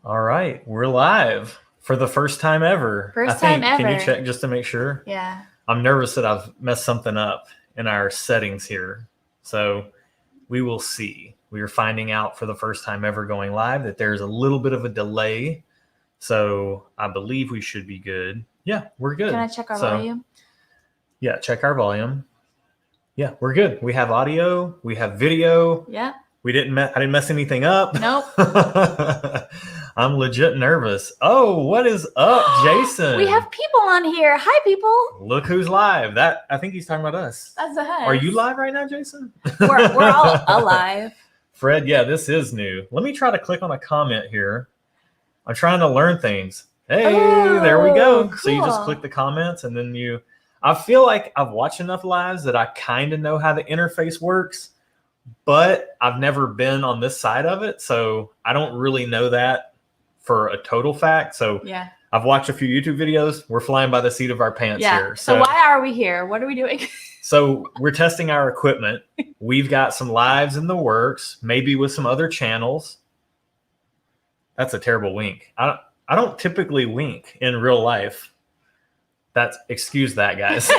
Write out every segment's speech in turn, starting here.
All right, we're live for the first time ever. First time ever. Can you check just to make sure? Yeah. I'm nervous that I've messed something up in our settings here. So we will see. We are finding out for the first time ever going live that there's a little bit of a delay. So I believe we should be good. Yeah, we're good. Can I check our volume? Yeah, check our volume. Yeah, we're good. We have audio. We have video. Yeah. I didn't mess anything up. Nope. I'm legit nervous. Oh, what is up, Jason? We have people on here. Hi, people. Look who's live. I think he's talking about us. That's us. Are you live right now, Jason? We're all alive. Fred, yeah, this is new. Let me try to click on a comment here. I'm trying to learn things. Hey, there we go. Cool. So you just click the comments and then I feel like I've watched enough lives that I kind of know how the interface works, but I've never been on this side of it. So I don't really know that for a total fact. So yeah, I've watched a few YouTube videos. We're flying by the seat of our pants here. So why are we here? What are we doing? So we're testing our equipment. We've got some lives in the works, maybe with some other channels. That's a terrible wink. I don't typically wink in real life. Excuse that, guys.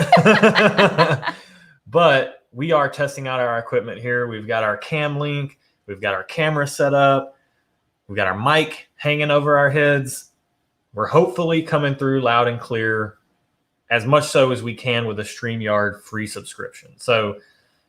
But we are testing out our equipment here. We've got our cam link. We've got our camera set up. We've got our mic hanging over our heads. We're hopefully coming through loud and clear, as much so as we can with a StreamYard free subscription. So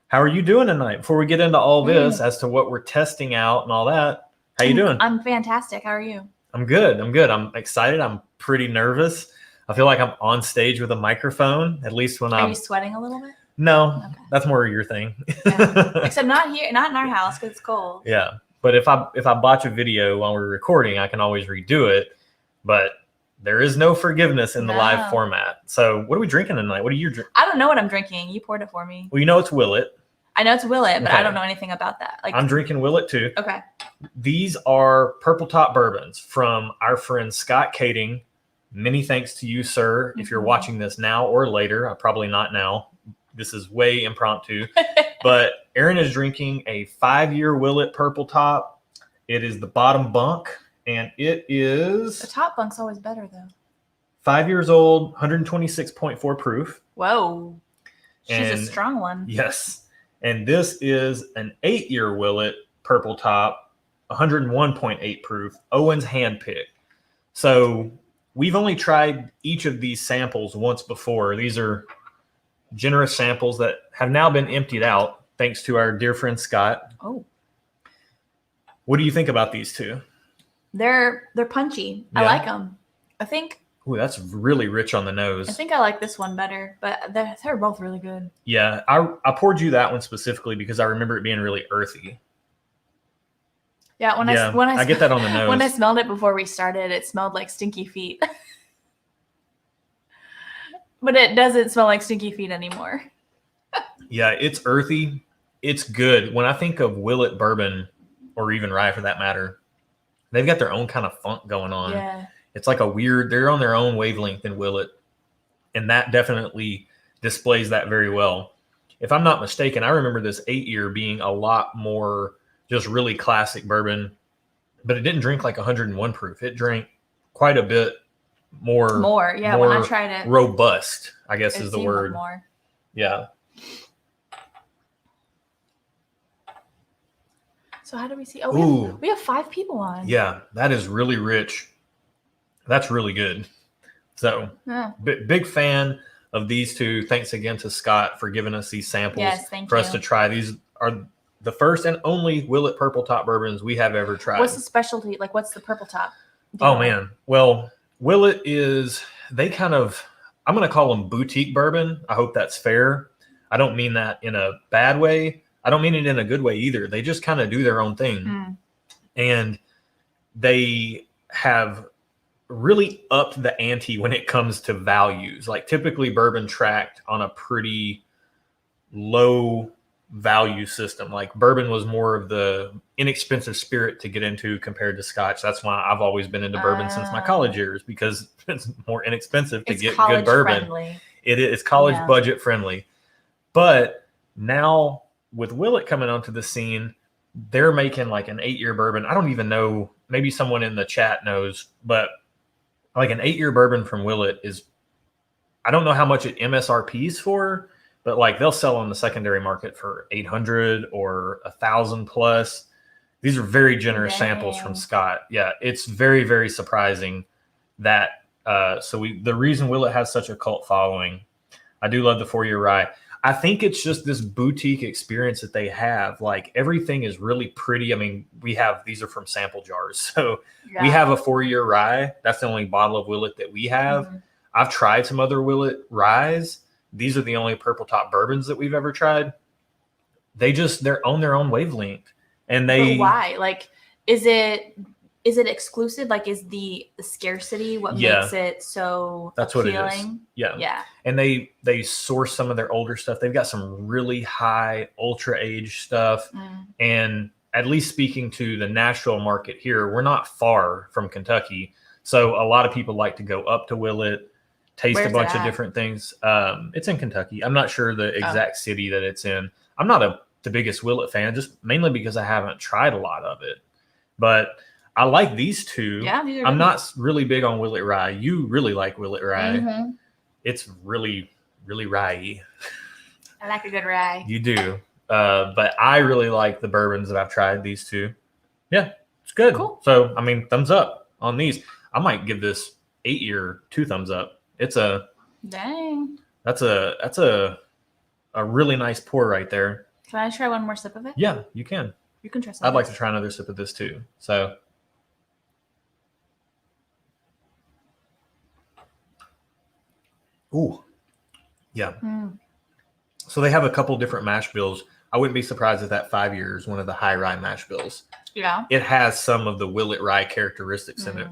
how are you doing tonight? Before we get into all this as to what we're testing out and all that, how you doing? I'm fantastic. How are you? I'm good. I'm excited. I'm pretty nervous. I feel like I'm on stage with a microphone, at least when Are you sweating a little bit? No, okay. That's more your thing. Yeah. Except not here, not in our house because it's cold. Yeah. But if I botch a video while we're recording, I can always redo it. But there is no forgiveness in the live format. So what are we drinking tonight? What are you drinking? I don't know what I'm drinking. You poured it for me. Well, you know it's Willett. I know it's Willett, but I don't know anything about that. I'm drinking Willett too. Okay. These are purple top bourbons from our friend Scott Kading. Many thanks to you, sir. If you're watching this now or later, probably not now. This is way impromptu. But Aaron is drinking a 5-year Willett purple top. It is the bottom bunk, and it is... The top bunk's always better, though. 5 years old, 126.4 proof. Whoa. She's a strong one. Yes. And this is an 8-year Willett purple top, 101.8 proof, Owen's handpick. So we've only tried each of these samples once before. These are generous samples that have now been emptied out thanks to our dear friend Scott. Oh. What do you think about these two? They're punchy. Yeah. I like them. I think... Ooh, that's really rich on the nose. I think I like this one better, but they're both really good. Yeah, I poured you that one specifically because I remember it being really earthy. Yeah, when I get that on the nose. When I smelled it before we started, it smelled like stinky feet. But it doesn't smell like stinky feet anymore. Yeah, it's earthy. It's good. When I think of Willett bourbon, or even rye for that matter, they've got their own kind of funk going on. Yeah. It's like they're on their own wavelength in Willett. And that definitely displays that very well. If I'm not mistaken, I remember this 8-year being a lot more just really classic bourbon, but it didn't drink like 101 proof. It drank quite a bit more. Yeah, when I tried it. Robust, I guess is the word. More. Yeah. So how do we see? Oh, we have 5 people on. Yeah, that is really rich. That's really good. So big fan of these two. Thanks again to Scott for giving us these samples for us to try. These are the first and only Willett purple top bourbons we have ever tried. What's the specialty? Like, what's the purple top? Man. Well, Willett is, I'm going to call them boutique bourbon. I hope that's fair. I don't mean that in a bad way. I don't mean it in a good way either. They just kind of do their own thing. And they have really upped the ante when it comes to values. Like typically bourbon tracked on a pretty low value system. Like bourbon was more of the inexpensive spirit to get into compared to Scotch. That's why I've always been into bourbon since my college years, because it's more inexpensive to get good bourbon. Friendly. It is college budget friendly. But now with Willett coming onto the scene, they're making like an 8-year bourbon. I don't even know. Maybe someone in the chat knows, but like an 8-year bourbon from Willett is, I don't know how much it MSRPs for, but like they'll sell on the secondary market for 800 or 1,000 plus. These are very generous samples from Scott. Yeah, it's very, very surprising that. The reason Willett has such a cult following, I do love the 4-year rye. I think it's just this boutique experience that they have. Like everything is really pretty. I mean, these are from sample jars. So we have a 4-year rye. That's the only bottle of Willett that we have. Mm-hmm. I've tried some other Willett ryes. These are the only purple top bourbons that we've ever tried. They're on their own wavelength. And but why? Like, is it exclusive? Like, is the scarcity what makes it so that's appealing? What it is. Yeah. And they source some of their older stuff. They've got some really high ultra aged stuff. And at least speaking to the Nashville market here, we're not far from Kentucky. So a lot of people like to go up to Willett, taste a bunch of different things. It's in Kentucky. I'm not sure the exact city that it's in. I'm not the biggest Willett fan, just mainly because I haven't tried a lot of it. But I like these two. Yeah, I'm not really big on Willett rye. You really like Willett rye. Mm-hmm. It's really, really rye-y. I like a good rye. You do. But I really like the bourbons that I've tried, these two. Yeah, it's good. Cool. So, I mean, thumbs up on these. I might give this 8-year 2 thumbs up. It's a dang. That's a really nice pour right there. Can I try one more sip of it? Yeah, you can. You can try some. I'd like to try another sip of this too. So, ooh, yeah. So they have a couple different mash bills. I wouldn't be surprised if that 5 years one of the high rye mash bills. Yeah. It has some of the Willett rye characteristics in it.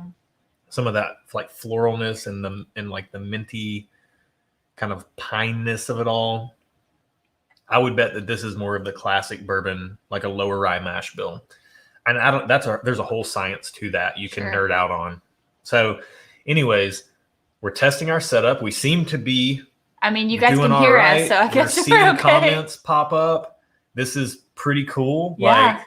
Some of that like floralness and like the minty kind of pineness of it all. I would bet that this is more of the classic bourbon, like a lower rye mash bill. And there's a whole science to that you can nerd out on. So anyways, we're testing our setup. We seem to be I mean, you guys can hear us, so I guess we're seeing comments pop up. This is pretty cool. Yeah. Like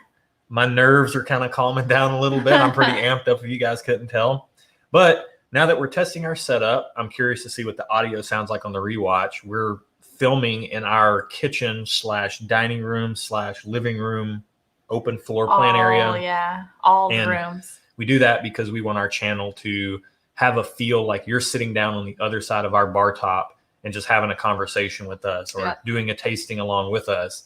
my nerves are kind of calming down a little bit. I'm pretty amped up if you guys couldn't tell. But now that we're testing our setup, I'm curious to see what the audio sounds like on the rewatch. We're filming in our kitchen / dining room / living room, open floor plan area. Oh, yeah. All the rooms. We do that because we want our channel to have a feel like you're sitting down on the other side of our bar top and just having a conversation with us or doing a tasting along with us.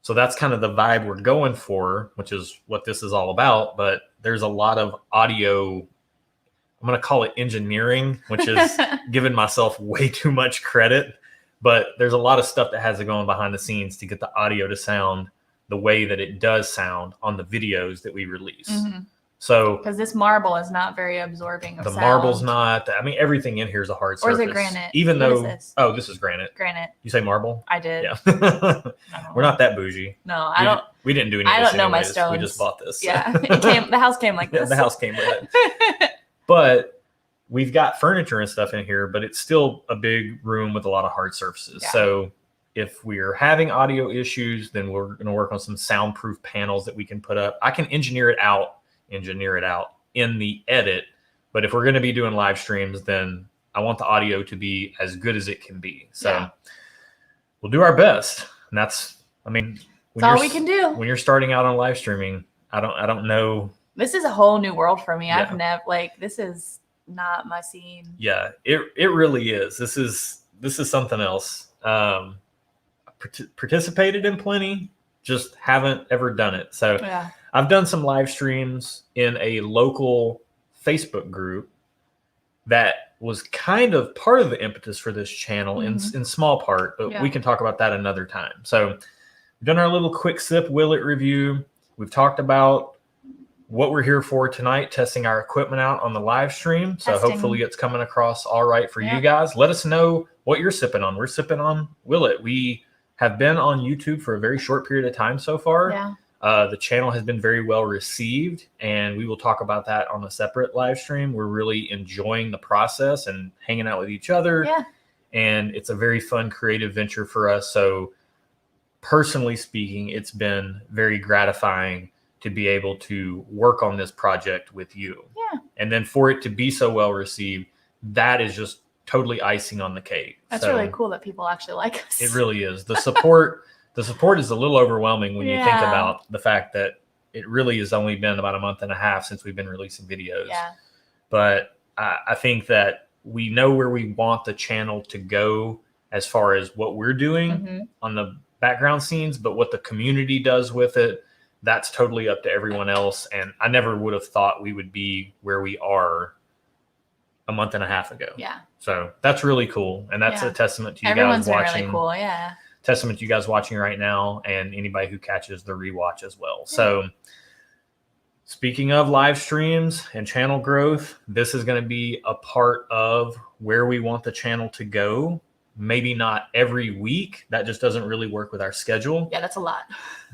So that's kind of the vibe we're going for, which is what this is all about. But there's a lot of audio, I'm going to call it engineering, which is giving myself way too much credit. But there's a lot of stuff that has to go on behind the scenes to get the audio to sound the way that it does sound on the videos that we release. Mm-hmm. So, because this marble is not very absorbing of the sound. Marble's not. I mean, everything in here is a hard surface. Or is it granite? Even what though, is this? Oh, this is granite. Granite. You say marble? I did. Yeah. We're not that bougie. No, I don't. We didn't do any of this. I don't know my stones. We just bought this. Yeah, the house came like this. The house came with it. But we've got furniture and stuff in here, but it's still a big room with a lot of hard surfaces. Yeah. So if we're having audio issues, then we're going to work on some soundproof panels that we can put up. I can engineer it out in the edit, but if we're going to be doing live streams, then I want the audio to be as good as it can be. So we'll do our best. And that's all we can do. When you're starting out on live streaming, I don't know. This is a whole new world for me. I've never this is not my scene. Yeah, it really is. This is something else. Participated in plenty, just haven't ever done it. So I've done some live streams in a local Facebook group that was kind of part of the impetus for this channel in small part, but we can talk about that another time. So we've done our little quick sip Willett review. We've talked about what we're here for tonight, testing our equipment out on the live stream. So hopefully it's coming across all right for you guys. Let us know what you're sipping on. We're sipping on Willett. We have been on YouTube for a very short period of time so far. Yeah. The channel has been very well received, and we will talk about that on a separate live stream. We're really enjoying the process and hanging out with each other. Yeah. And it's a very fun, creative venture for us. So personally speaking, it's been very gratifying to be able to work on this project with you. Yeah. And then for it to be so well received, that is just totally icing on the cake. That's really cool that people actually like us. It really is. The support is a little overwhelming when you think Yeah. about the fact that it really has only been about a month and a half since we've been releasing videos. Yeah. But I think that we know where we want the channel to go as far as what we're doing on the background scenes, but what the community does with it, that's totally up to everyone else. And I never would have thought we would be where we are a month and a half ago. Yeah. So that's really cool. And that's a testament to you Everyone's guys been watching. Really cool. Yeah. Testament to you guys watching right now and anybody who catches the rewatch as well. So speaking of live streams and channel growth, this is going to be a part of where we want the channel to go. Maybe not every week. That just doesn't really work with our schedule. Yeah, that's a lot.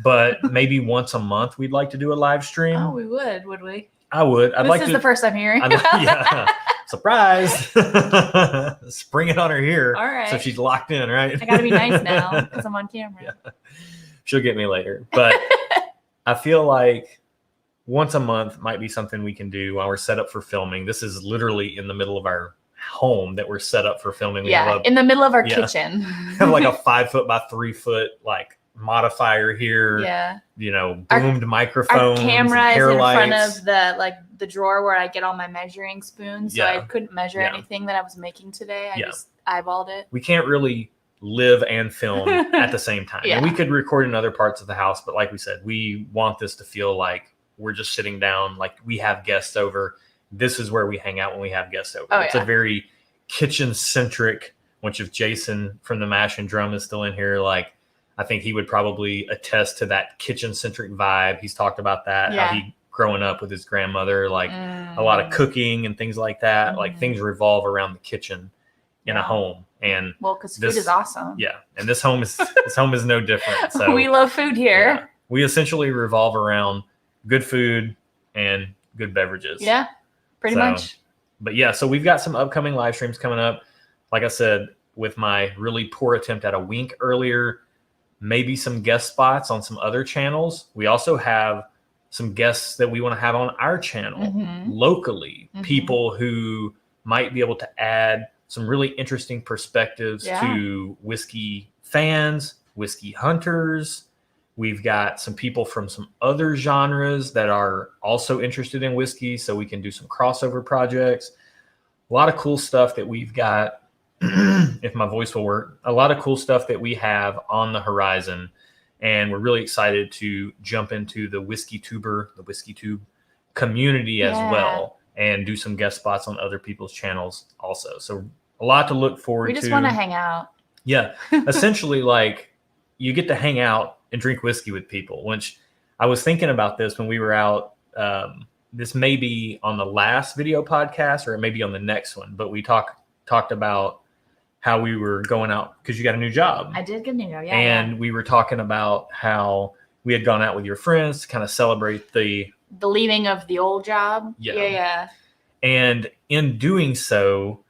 But maybe once a month we'd like to do a live stream. Oh, we would we? I would. This is the first I'm hearing. Yeah. Surprise. Spring it on her here. All right. So she's locked in, right? I got to be nice now because I'm on camera. Yeah. She'll get me later. But I feel like once a month might be something we can do while we're set up for filming. This is literally in the middle of our home that we're set up for filming. We have in the middle of our kitchen. have like a 5 foot by 3 foot like modifier here. Yeah. You know, boomed microphones. Our camera is hair in front lights. of the drawer where I get all my measuring spoons. So I couldn't measure anything that I was making today. I just eyeballed it. We can't really live and film at the same time. And we could record in other parts of the house, but like we said, we want this to feel like we're just sitting down, like we have guests over. This is where we hang out when we have guests over. It's a very kitchen centric, which if Jason from the Mash and Drum is still in here, like I think he would probably attest to that kitchen centric vibe. He's talked about that, how he growing up with his grandmother, like a lot of cooking and things like that. Like things revolve around the kitchen in a home. And because food is awesome. Yeah. And this home is no different. So we love food here. Yeah, we essentially revolve around good food and good beverages. Yeah. Pretty much. But yeah, so we've got some upcoming live streams coming up. Like I said, with my really poor attempt at a wink earlier, maybe some guest spots on some other channels. We also have some guests that we want to have on our channel locally, people who might be able to add some really interesting perspectives to whiskey fans, whiskey hunters. We've got some people from some other genres that are also interested in whiskey, so we can do some crossover projects. A lot of cool stuff that we've got, if my voice will work, a lot of cool stuff that we have on the horizon. And we're really excited to jump into the Whiskey Tube community as well, and do some guest spots on other people's channels also. So a lot to look forward to. We just want to hang out. Yeah. Essentially, like, you get to hang out and drink whiskey with people, which I was thinking about this when we were out. This may be on the last video podcast or it may be on the next one, but we talked about how we were going out because you got a new job. I did get a new job, And we were talking about how we had gone out with your friends to kind of celebrate the leaving of the old job. Yeah. And in doing so,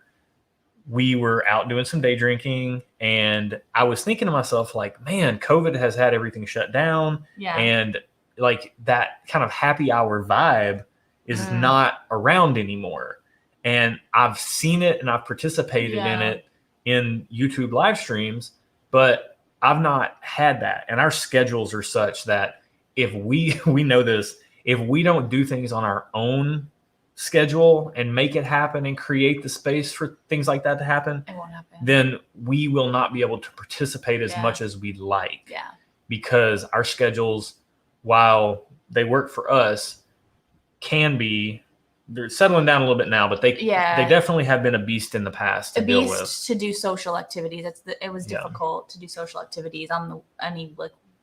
we were out doing some day drinking, and I was thinking to myself, like, man, COVID has had everything shut down. Yeah. And like that kind of happy hour vibe is not around anymore. And I've seen it and I've participated in it in YouTube live streams, but I've not had that. And our schedules are such that if we know this, if we don't do things on our own schedule and make it happen and create the space for things like that to happen, it won't happen. Then we will not be able to participate as much as we'd like. Yeah. Because our schedules, while they work for us, they're settling down a little bit now, but they definitely have been a beast in the past to deal with. To do social activities. It was difficult to do social activities on any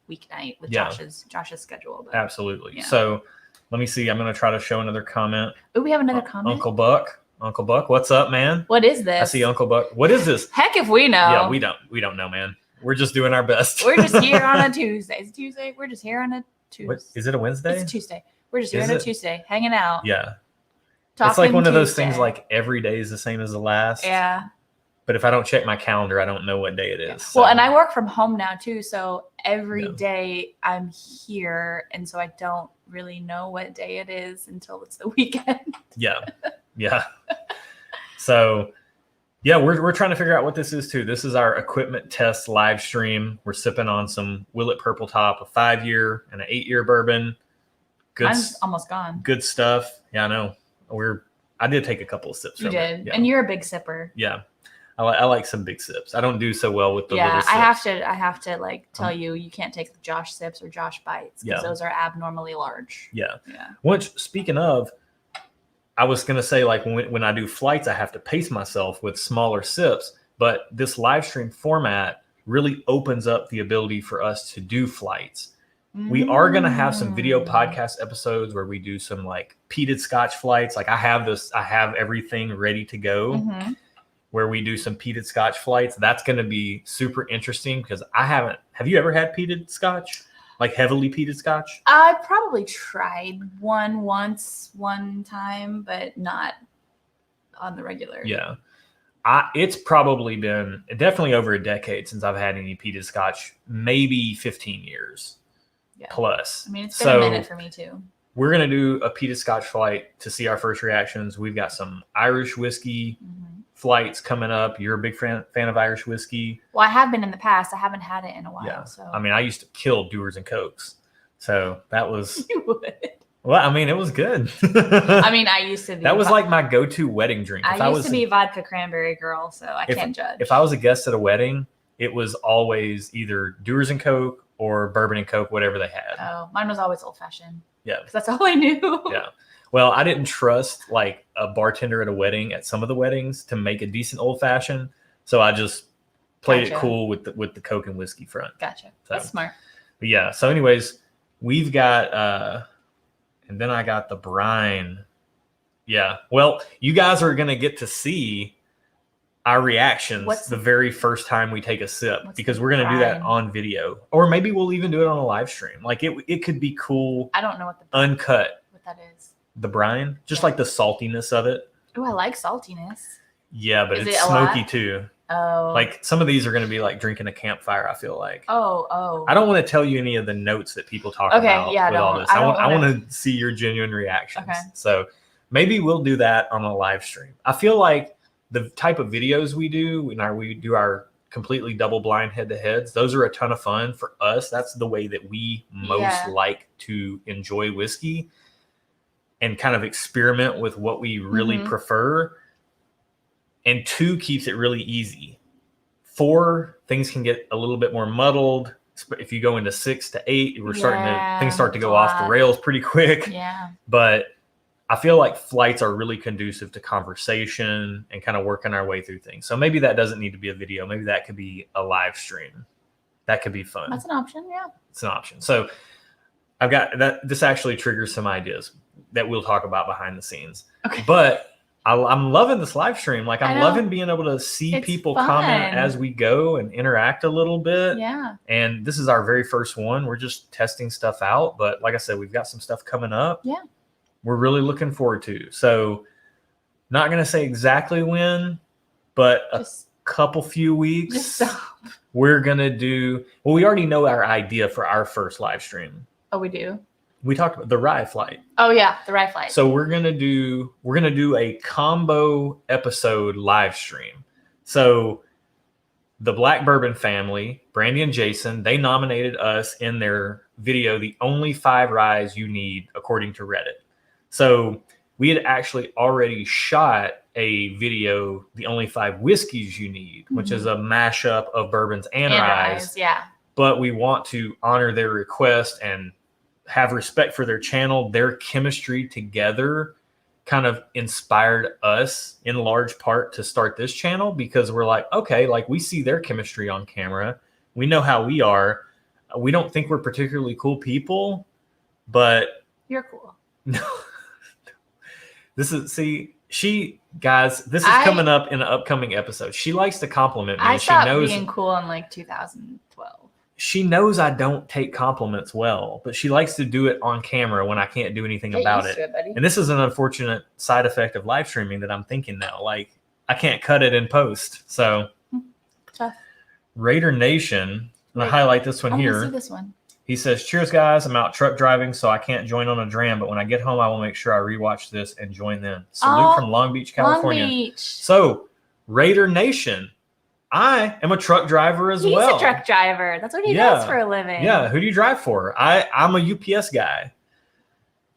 weeknight with Josh's schedule. But, absolutely. So let me see. I'm going to try to show another comment. Oh, we have another comment. Uncle Buck, what's up, man? What is this? I see Uncle Buck. What is this? Heck if we know. Yeah, we don't know, man. We're just doing our best. We're just here on a Tuesday. It's Tuesday. We're just here on a Tuesday. What, is it a Wednesday? It's a Tuesday. We're just here on a Tuesday, hanging out. Yeah. Talking it's like one of those Tuesday. things like every day is the same as the last. Yeah. But if I don't check my calendar, I don't know what day it is. Yeah. So. Well, and I work from home now too, so every Yeah. day I'm here, and so I don't really know what day it is until it's the weekend. Yeah. So, yeah, we're trying to figure out what this is too. This is our equipment test live stream. We're sipping on some Willett Purple Top, a 5-year and an 8-year bourbon. Mine's almost gone. Good stuff. Yeah, I know. I did take a couple of sips. You from did, it. Yeah. and you're a big sipper. Yeah. I like some big sips. I don't do so well with the little sips. I have to like tell you can't take Josh sips or Josh bites because Yeah. those are abnormally large. Yeah. Yeah. Which, speaking of, I was going to say, like, when I do flights, I have to pace myself with smaller sips. But this live stream format really opens up the ability for us to do flights. We are going to have some video podcast episodes where we do some like peated Scotch flights. Like I have everything ready to go. Mm-hmm. Where we do some peated Scotch flights. That's going to be super interesting because have you ever had peated Scotch? Like heavily peated Scotch? I probably tried one time, but not on the regular. Yeah. It's probably been definitely over a decade since I've had any peated Scotch, maybe 15 years plus. I mean, it's been a minute for me too. We're going to do a peated Scotch flight to see our first reactions. We've got some Irish whiskey flights coming up. You're a big fan of Irish whiskey. Well, I have been in the past. I haven't had it in a while. Yeah. So I mean, I used to kill Doers and Cokes. So that was... You would. Well, I mean, it was good. I mean, I used to be... That was like my go-to wedding drink. I used to be a vodka cranberry girl, so I can't judge. If I was a guest at a wedding, it was always either Doers and Coke or Bourbon and Coke, whatever they had. Oh, mine was always old-fashioned. Yeah. Because that's all I knew. Yeah. Well, I didn't trust like a bartender at a wedding at some of the weddings to make a decent old-fashioned, so I just played it cool with the Coke and whiskey front. Gotcha. So, that's smart. But yeah. So anyways, we've got... and then I got the brine. Yeah. Well, you guys are going to get to see our reactions the very first time we take a sip because we're going to do that on video. Or maybe we'll even do it on a live stream. Like it could be cool. I don't know what uncut. What that is. The brine? Just like the saltiness of it. Oh, I like saltiness. Yeah, but it's smoky too. Oh. Like some of these are going to be like drinking a campfire, I feel like. Oh. I don't want to tell you any of the notes that people talk about with all this. I want to see your genuine reactions. Okay. So maybe we'll do that on a live stream. I feel like the type of videos we do, we do our completely double blind head-to-heads, those are a ton of fun for us. That's the way that we most like to enjoy whiskey and kind of experiment with what we really prefer. And 2 keeps it really easy. 4, things can get a little bit more muddled. If you go into 6 to 8, things start to go off the rails pretty quick. Yeah. But I feel like flights are really conducive to conversation and kind of working our way through things. So maybe that doesn't need to be a video. Maybe that could be a live stream. That could be fun. That's an option, yeah. It's an option. So I've got that. This actually triggers some ideas that we'll talk about behind the scenes. Okay. But I'm loving this live stream. Like I'm loving being able to see people comment as we go and interact a little bit. Yeah. And this is our very first one. We're just testing stuff out. But like I said, we've got some stuff coming up. Yeah. We're really looking forward to. So not going to say exactly when, but a few weeks. We're going to do, well, we already know our idea for our first live stream. Oh, we do? We talked about the rye flight. Oh yeah, the rye flight. So we're gonna do a combo episode live stream. So the Black Bourbon family, Brandy and Jason, they nominated us in their video, The Only 5 Ryes You Need, according to Reddit. So we had actually already shot a video, The Only 5 Whiskeys You Need, which is a mashup of bourbons and ryes. Yeah. But we want to honor their request and have respect for their channel. Their chemistry together kind of inspired us in large part to start this channel because we're like, okay, like we see their chemistry on camera. We know how we are. We don't think we're particularly cool people, but you're cool. No. This is this is coming up in an upcoming episode. She likes to compliment me. I stopped being cool in like 2012. She knows I don't take compliments well, but she likes to do it on camera when I can't do anything about it. Buddy. And this is an unfortunate side effect of live streaming that I'm thinking now. Like I can't cut it in post. So Tough. Raider Nation, I'm going to highlight this one I here. want to see this one. He says, cheers, guys. I'm out truck driving, so I can't join on a dram, but when I get home, I will make sure I rewatch this and join them. Salute from Long Beach, California. Long Beach. So, Raider Nation, I am a truck driver as well. He's a truck driver. That's what he does for a living. Yeah. Who do you drive for? I'm a UPS guy.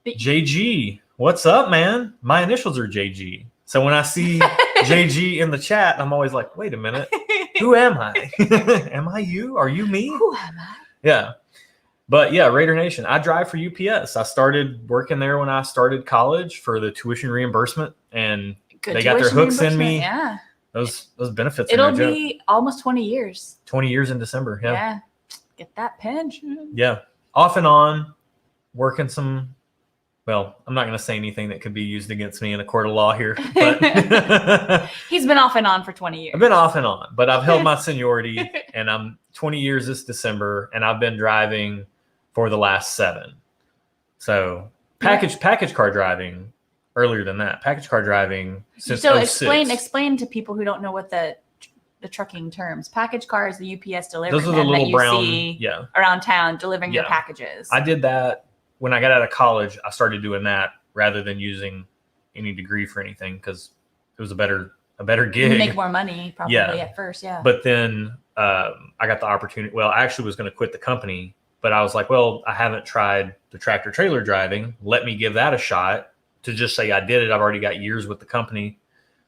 JG, what's up, man? My initials are JG. So when I see JG in the chat, I'm always like, wait a minute. Who am I? Am I you? Are you me? Who am I? Yeah. But yeah, Raider Nation, I drive for UPS. I started working there when I started college for the tuition reimbursement, and they got their hooks in me. Yeah. Those benefits. It'll be almost 20 years. 20 years in December. Yeah. Yeah. Get that pension. Yeah. Off and on, working some. Well, I'm not going to say anything that could be used against me in a court of law here. But he's been off and on for 20 years. I've been off and on, but I've held my seniority, and I'm 20 years this December, and I've been driving for the last 7. So package car driving earlier than that. Package car driving since so 06. explain to people who don't know what the trucking terms. Package car is the UPS delivery. Those are the little that you brown, see around town delivering your packages. I did that when I got out of college. I started doing that rather than using any degree for anything because it was a better gig. You make more money probably at first, But then I got the opportunity. Well, I actually was going to quit the company, but I was like, well, I haven't tried the tractor trailer driving. Let me give that a shot to just say I did it. I've already got years with the company.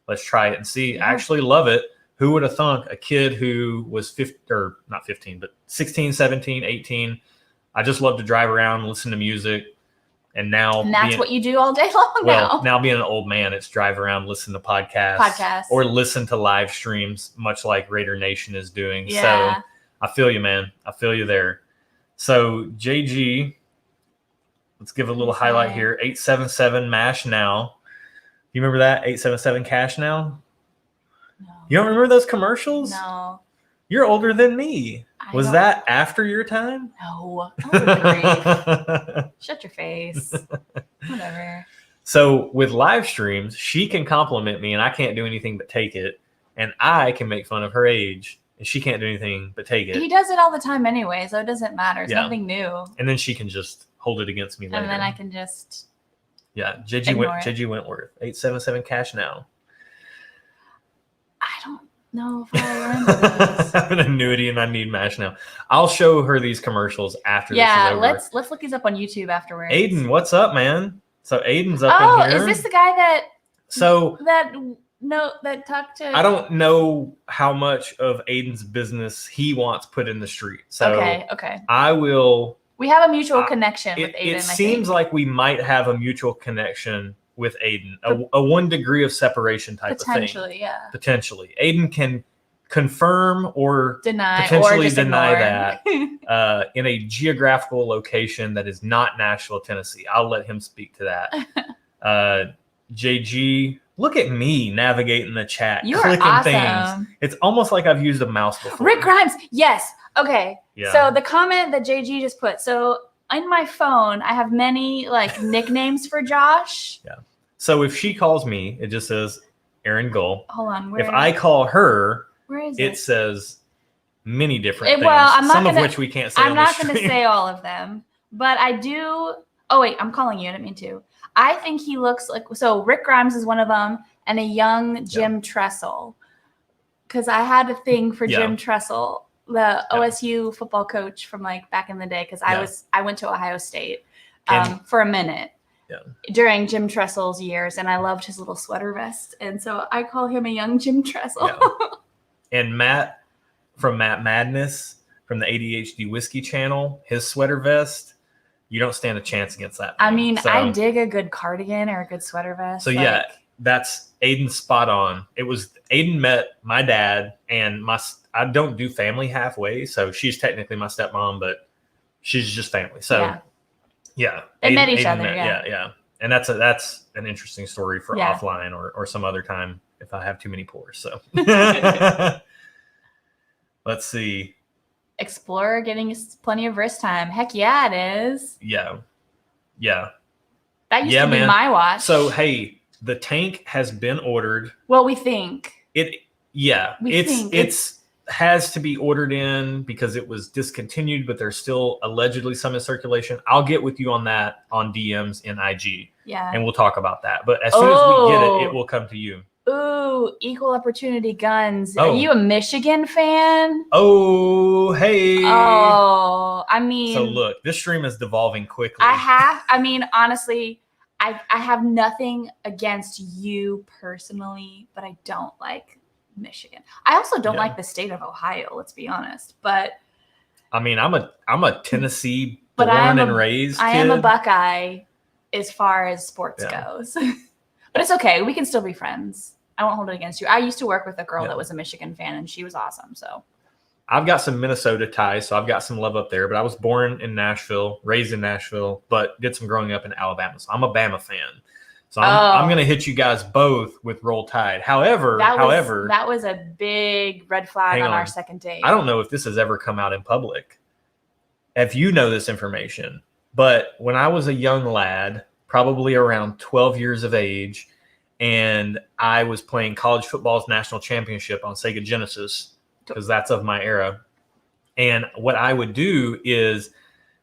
Let's try it and see. I actually love it. Who would have thunk a kid who was 16, 17, 18. I just love to drive around, listen to music. And that's what you do all day long now. Now being an old man, it's drive around, listen to podcasts. Or listen to live streams, much like Raider Nation is doing. Yeah. So I feel you, man. I feel you there. So JG, let's give a little highlight here. 877 MASH now. You remember that? 877 Cash Now? No. You don't remember those commercials? No. You're older than me. Was that after your time? No. Shut your face. Whatever. So with live streams, she can compliment me and I can't do anything but take it. And I can make fun of her age and she can't do anything but take it. He does it all the time anyway, so it doesn't matter. It's nothing new. And then she can just hold it against me later. And then I can just JG Wentworth. 877 Cash Now. I don't know if I remember those. I have an annuity and I need MASH now. I'll show her these commercials after this is over. let's look these up on YouTube afterwards. Aiden, what's up, man? So Aiden's up in here. Is this the guy that talked to? I don't know how much of Aiden's business he wants put in the street. So okay. I will. We have a mutual connection with Aiden. It seems like we might have a mutual connection with Aiden, a 1 degree of separation type of thing. Potentially, yeah. Potentially. Aiden can confirm or deny potentially or deny that in a geographical location that is not Nashville, Tennessee. I'll let him speak to that. JG, look at me navigating the chat, clicking things. It's almost like I've used a mouse before. Rick Grimes, yes. Okay. Yeah. So the comment that JG just put. So in my phone, I have many nicknames for Josh. Yeah. So if she calls me, it just says Aaron Gull. Hold on. If I call her, where is it says many different things. Well, I'm not some gonna, of which we can't say. I'm not going to say all of them, but I do. Oh wait, I'm calling you. I didn't mean to. I think he looks like Rick Grimes is one of them, and a young Jim Tressel. Because I had a thing for Jim Tressel, the OSU football coach from back in the day. Because I went to Ohio State for a minute during Jim Tressel's years, and I loved his little sweater vest, and so I call him a young Jim Tressel. Yeah. And Matt from Matt Madness from the ADHD Whiskey channel, his sweater vest, you don't stand a chance against that. I mean, I dig a good cardigan or a good sweater vest. So that's Aiden's spot on. It was Aiden met my dad and I don't do family halfway, so she's technically my stepmom, but she's just family. So yeah. They met each other. Yeah. And that's an interesting story for offline or some other time if I have too many pores. So let's see. Explorer getting plenty of wrist time. Heck yeah, it is. Yeah. That used to be my watch. So hey, The tank has been ordered. Well, we think. It's has to be ordered in because it was discontinued, but there's still allegedly some in circulation. I'll get with you on that on DMs in IG. Yeah. And we'll talk about that. But as soon as we get it, it will come to you. Ooh, equal opportunity guns. Are you a Michigan fan? Oh, hey. Oh, I mean. So look, this stream is devolving quickly. Honestly, I have nothing against you personally, but I don't like Michigan. I also don't like the state of Ohio, let's be honest. But I mean, I'm a Tennessee born and raised kid. I am a Buckeye as far as sports goes. But it's okay. We can still be friends. I won't hold it against you. I used to work with a girl that was a Michigan fan, and she was awesome. So I've got some Minnesota ties, so I've got some love up there. But I was born in Nashville, raised in Nashville, but did some growing up in Alabama. So I'm a Bama fan. So I'm going to hit you guys both with Roll Tide. However, that was a big red flag on our second date. I don't know if this has ever come out in public, if you know this information, but when I was a young lad, probably around 12 years of age, and I was playing college football's national championship on Sega Genesis, because that's of my era. And what I would do is,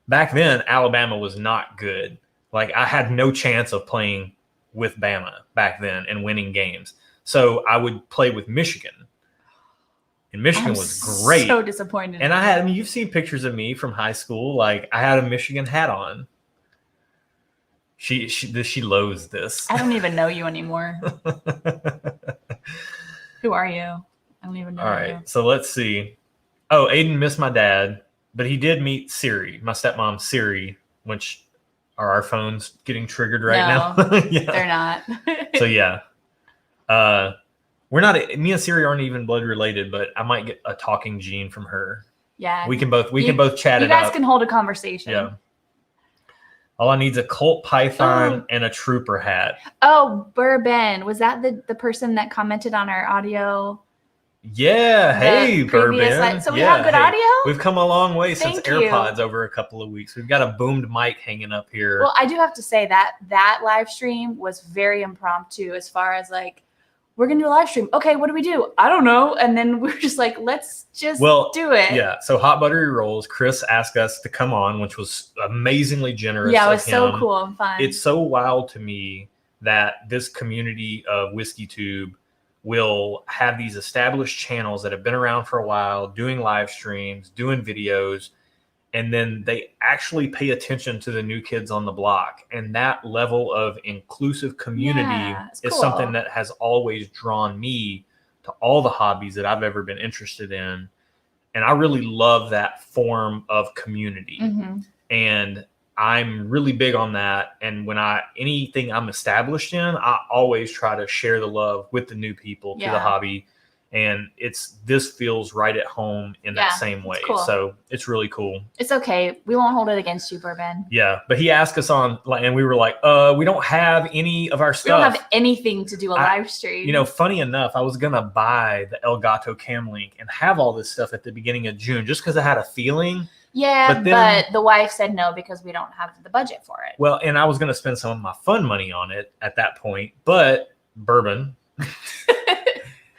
back then, Alabama was not good. Like, I had no chance of playing with Bama back then and winning games. So I would play with Michigan. And Michigan was great. So disappointed. And you've seen pictures of me from high school. Like, I had a Michigan hat on. She loathes this. I don't even know you anymore. Who are you? I don't even know you. All right, so let's see. Oh, Aiden missed my dad, but he did meet Siri, my stepmom Siri, which are our phones getting triggered right now? They're not. So yeah. We're not, me and Siri aren't even blood related, but I might get a talking gene from her. Yeah. We can both chat it up. You guys can hold a conversation. Yeah. All I need is a Colt Python and a Trooper hat. Oh, Bourbon. Was that the person that commented on our audio? Yeah. Hey, Bourbon. So we have good audio? We've come a long way since AirPods over a couple of weeks. We've got a boomed mic hanging up here. Well, I do have to say that live stream was very impromptu as far as like, we're going to do a live stream. Okay, what do we do? I don't know. And then we're just like, let's just do it. Yeah. So Hot Buttery Rolls, Chris asked us to come on, which was amazingly generous. Yeah, it was so cool and fun. It's so wild to me that this community of Whiskey Tube will have these established channels that have been around for a while, doing live streams, doing videos, and then they actually pay attention to the new kids on the block. And that level of inclusive community is something that has always drawn me to all the hobbies that I've ever been interested in. And I really love that form of community. Mm-hmm. And I'm really big on that. And when anything I'm established in, I always try to share the love with the new people to the hobby. And this feels right at home in that same way. Cool. So it's really cool. It's okay. We won't hold it against you, Bourbon. Yeah. But he asked us on, and we were like, we don't have any of our stuff. We don't have anything to do a live stream. Funny enough, I was going to buy the El Gato Cam Link and have all this stuff at the beginning of June, just because I had a feeling. Yeah, but the wife said no because we don't have the budget for it. Well, and I was going to spend some of my fun money on it at that point, but Bourbon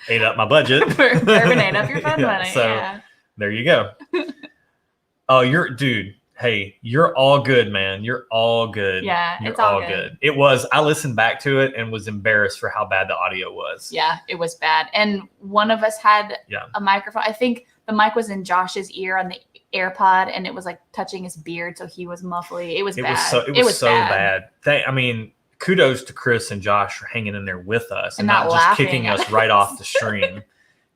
ate up my budget. Bourbon ate up your fun money. So there you go. Oh, hey, you're all good, man. You're all good. Yeah, it's all good. It was, I listened back to it and was embarrassed for how bad the audio was. Yeah, it was bad. And one of us had a microphone. I think the mic was in Josh's ear on the AirPod, and it was like touching his beard, so he was muffly. It was bad. It was so bad. Kudos to Chris and Josh for hanging in there with us and not just kicking us right off the stream.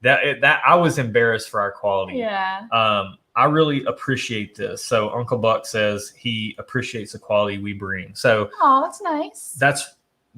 That I was embarrassed for our quality. Yeah. I really appreciate this. So Uncle Buck says he appreciates the quality we bring. So that's nice.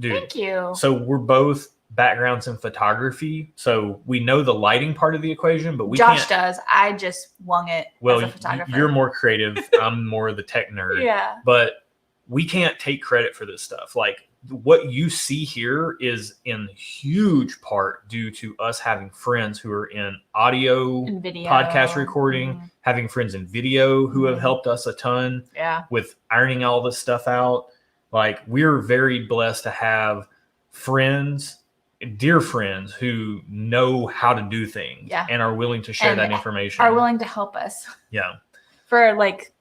Thank you. So we're both backgrounds in photography, so we know the lighting part of the equation, but Josh does. I just wung it as a photographer. You're more creative. I'm more the tech nerd. Yeah. But we can't take credit for this stuff. Like, what you see here is in huge part due to us having friends who are in audio and video podcast recording, having friends in video who have helped us a ton with ironing all this stuff out. Like, we're very blessed to have friends, dear friends who know how to do things and are willing to share that information. Are willing to help us. Yeah. For like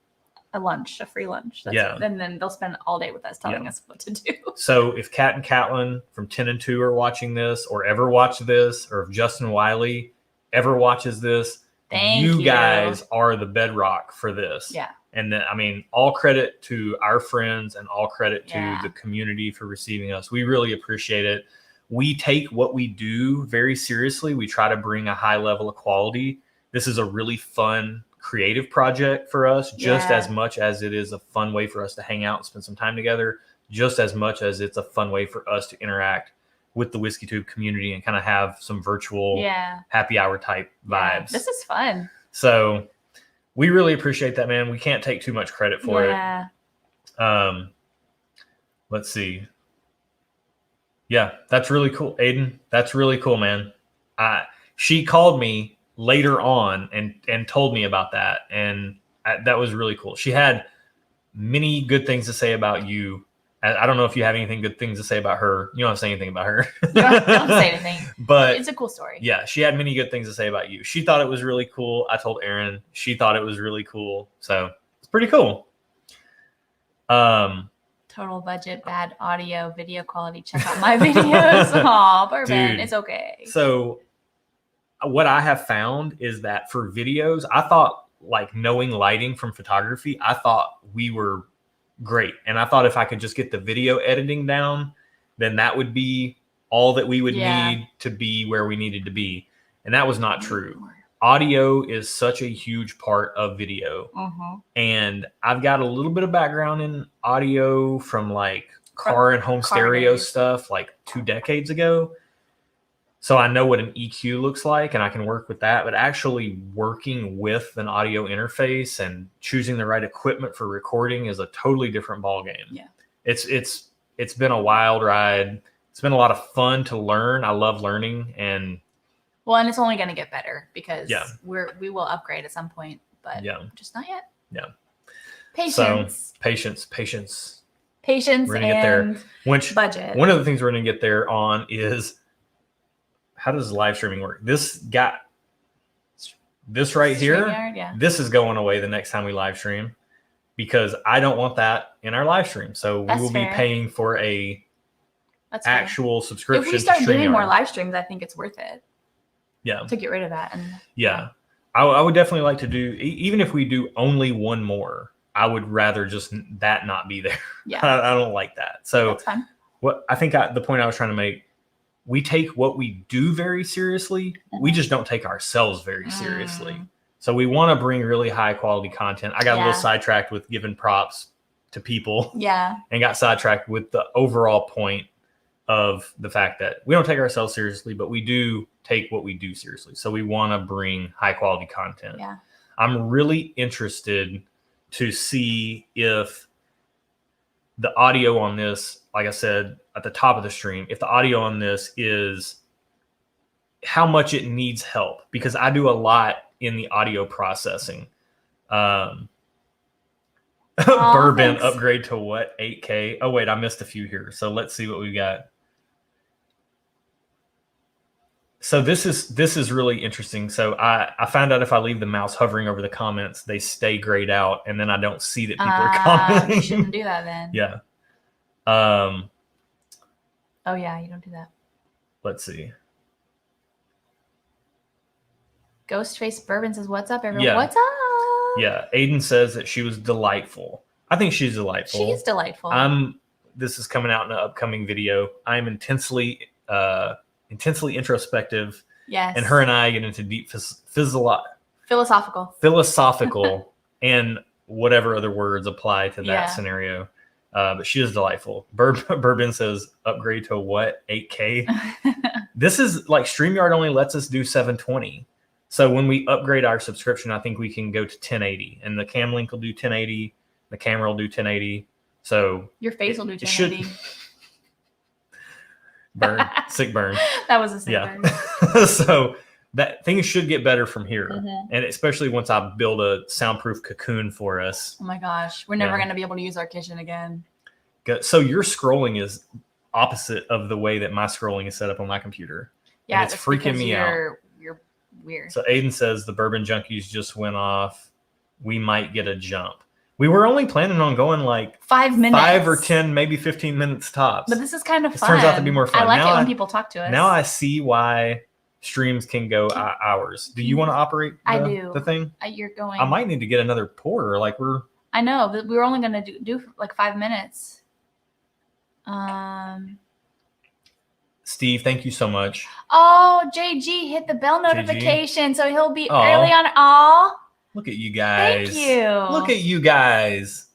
a free lunch. That's yeah. It. And then they'll spend all day with us telling us what to do. So if Kat and Catlin from 10 and 2 are watching this or ever watch this, or if Justin Wiley ever watches this, Thank you guys are the bedrock for this. Yeah. And then, I mean, all credit to our friends and all credit to the community for receiving us. We really appreciate it. We take what we do very seriously. We try to bring a high level of quality. This is a really fun, creative project for us, just as much as it is a fun way for us to hang out and spend some time together, just as much as it's a fun way for us to interact with the Whiskey Tube community and kind of have some virtual happy hour type vibes. This is fun. So we really appreciate that, man. We can't take too much credit for it. Let's see. Yeah, that's really cool. Aiden, that's really cool, man. She called me later on and told me about that. And that was really cool. She had many good things to say about you. I don't know if you have anything good things to say about her. You don't have to say anything about her. Don't say anything. But it's a cool story. Yeah, she had many good things to say about you. She thought it was really cool. I told Erin. She thought it was really cool. So it's pretty cool. Total budget, bad audio, video quality. Check out my videos. Aw, Bourbon. Dude, it's okay. So what I have found is that for videos, I thought, like, knowing lighting from photography, I thought we were great. And I thought if I could just get the video editing down, then that would be all that we would need to be where we needed to be. And that was not true. Audio is such a huge part of video. And I've got a little bit of background in audio from like car and home stereo stuff like 2 decades ago. So I know what an EQ looks like and I can work with that, but actually working with an audio interface and choosing the right equipment for recording is a totally different ballgame. Yeah. It's been a wild ride. It's been a lot of fun to learn. I love learning, and it's only going to get better because we will upgrade at some point, but just not yet. Yeah. Patience. So, patience. We're going to get there. Budget. One of the things we're going to get there on is, how does live streaming work? This right here, this is going away the next time we live stream because I don't want that in our live stream. So we will be paying for a actual subscription. If we start doing more live streams, I think it's worth it. Yeah. To get rid of that. I would definitely like to do, even if we do only one more, I would rather just that not be there. Yeah. I don't like that. So that's fine. What I think the point I was trying to make, we take what we do very seriously. We just don't take ourselves very seriously. So we want to bring really high quality content. I got a little sidetracked with giving props to people. Yeah. And got sidetracked with the overall point of the fact that we don't take ourselves seriously, but we do take what we do seriously. So we want to bring high quality content. Yeah. I'm really interested to see if the audio on this, like I said at the top of the stream, if the audio on this is how much it needs help, because I do a lot in the audio processing. Bourbon upgrade to what? 8K. Oh wait, I missed a few here. So let's see what we got. So this is really interesting. So I found out if I leave the mouse hovering over the comments, they stay grayed out, and then I don't see that people are commenting. You shouldn't do that then. Yeah. Oh yeah, you don't do that. Let's see. Ghostface Bourbon says, "What's up, everyone? Yeah. What's up?" Yeah. Aiden says that she was delightful. I think she's delightful. She's delightful. This is coming out in an upcoming video. I'm intensely introspective. Yes. And her and I get into deep philosophical and whatever other words apply to that scenario. But she is delightful. Bourbon says upgrade to what? 8K. This is like StreamYard only lets us do 720. So when we upgrade our subscription, I think we can go to 1080, and the cam link will do 1080. The camera will do 1080. So your face will do 1080. Burn. Sick burn. That was a sick burn. So that things should get better from here. And especially once I build a soundproof cocoon for us. Oh my gosh. We're never going to be able to use our kitchen again. So your scrolling is opposite of the way that my scrolling is set up on my computer. Yeah, and it's freaking me out. You're weird. So Aiden says the bourbon junkies just went off. We might get a jump. We were only planning on going like 5 minutes. 5 or 10, maybe 15 minutes tops. But this is kind of This fun. turns out to be more fun. I like Now it when people talk to us. Now I see why streams can go hours. Do you want to operate the thing? You're going. I might need to get another porter. I know, but we were only going to do like 5 minutes. Steve, thank you so much. Oh, JG hit the bell notification, so he'll be early on. Aw. Look at you guys. Thank you. Look at you guys.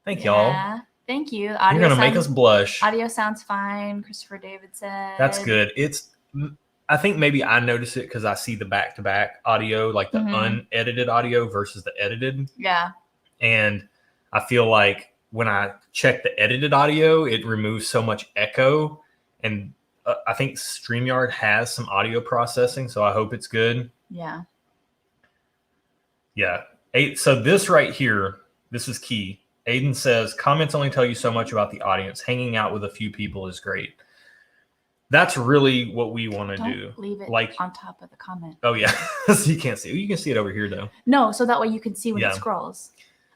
Thank y'all. Thank you. You're going to make us blush. Audio sounds fine, Christopher David said. That's good. I think maybe I notice it because I see the back-to-back audio, like the unedited audio versus the edited. Yeah. And I feel like when I check the edited audio, it removes so much echo. And I think StreamYard has some audio processing, so I hope it's good. Yeah. Yeah. So this right here, this is key. Aiden says, comments only tell you so much about the audience. Hanging out with a few people is great. That's really what we want to do. Leave it like on top of the comment. Oh, yeah. So you can't see it. You can see it over here, though. No, so that way you can see when it scrolls.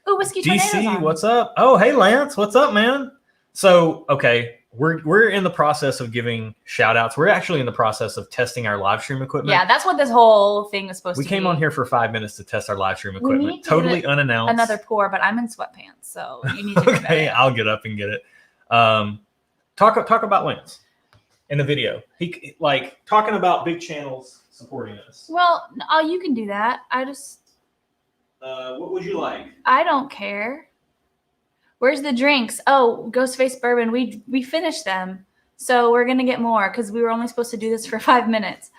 Oh, Whiskey DC, what's up? Oh, hey, Lance. What's up, man? So, okay. We're in the process of giving shout outs. We're actually in the process of testing our live stream equipment. Yeah, that's what this whole thing is supposed to be. We came on here for 5 minutes to test our live stream equipment. Totally unannounced. Another pour, but I'm in sweatpants, so you need to get okay, I'll get up and get it. Talk about Lance in the video. He like talking about big channels supporting us. Well, you can do that. I just what would you like? I don't care. Where's the drinks? Oh, Ghostface Bourbon. We finished them. So we're going to get more because we were only supposed to do this for 5 minutes.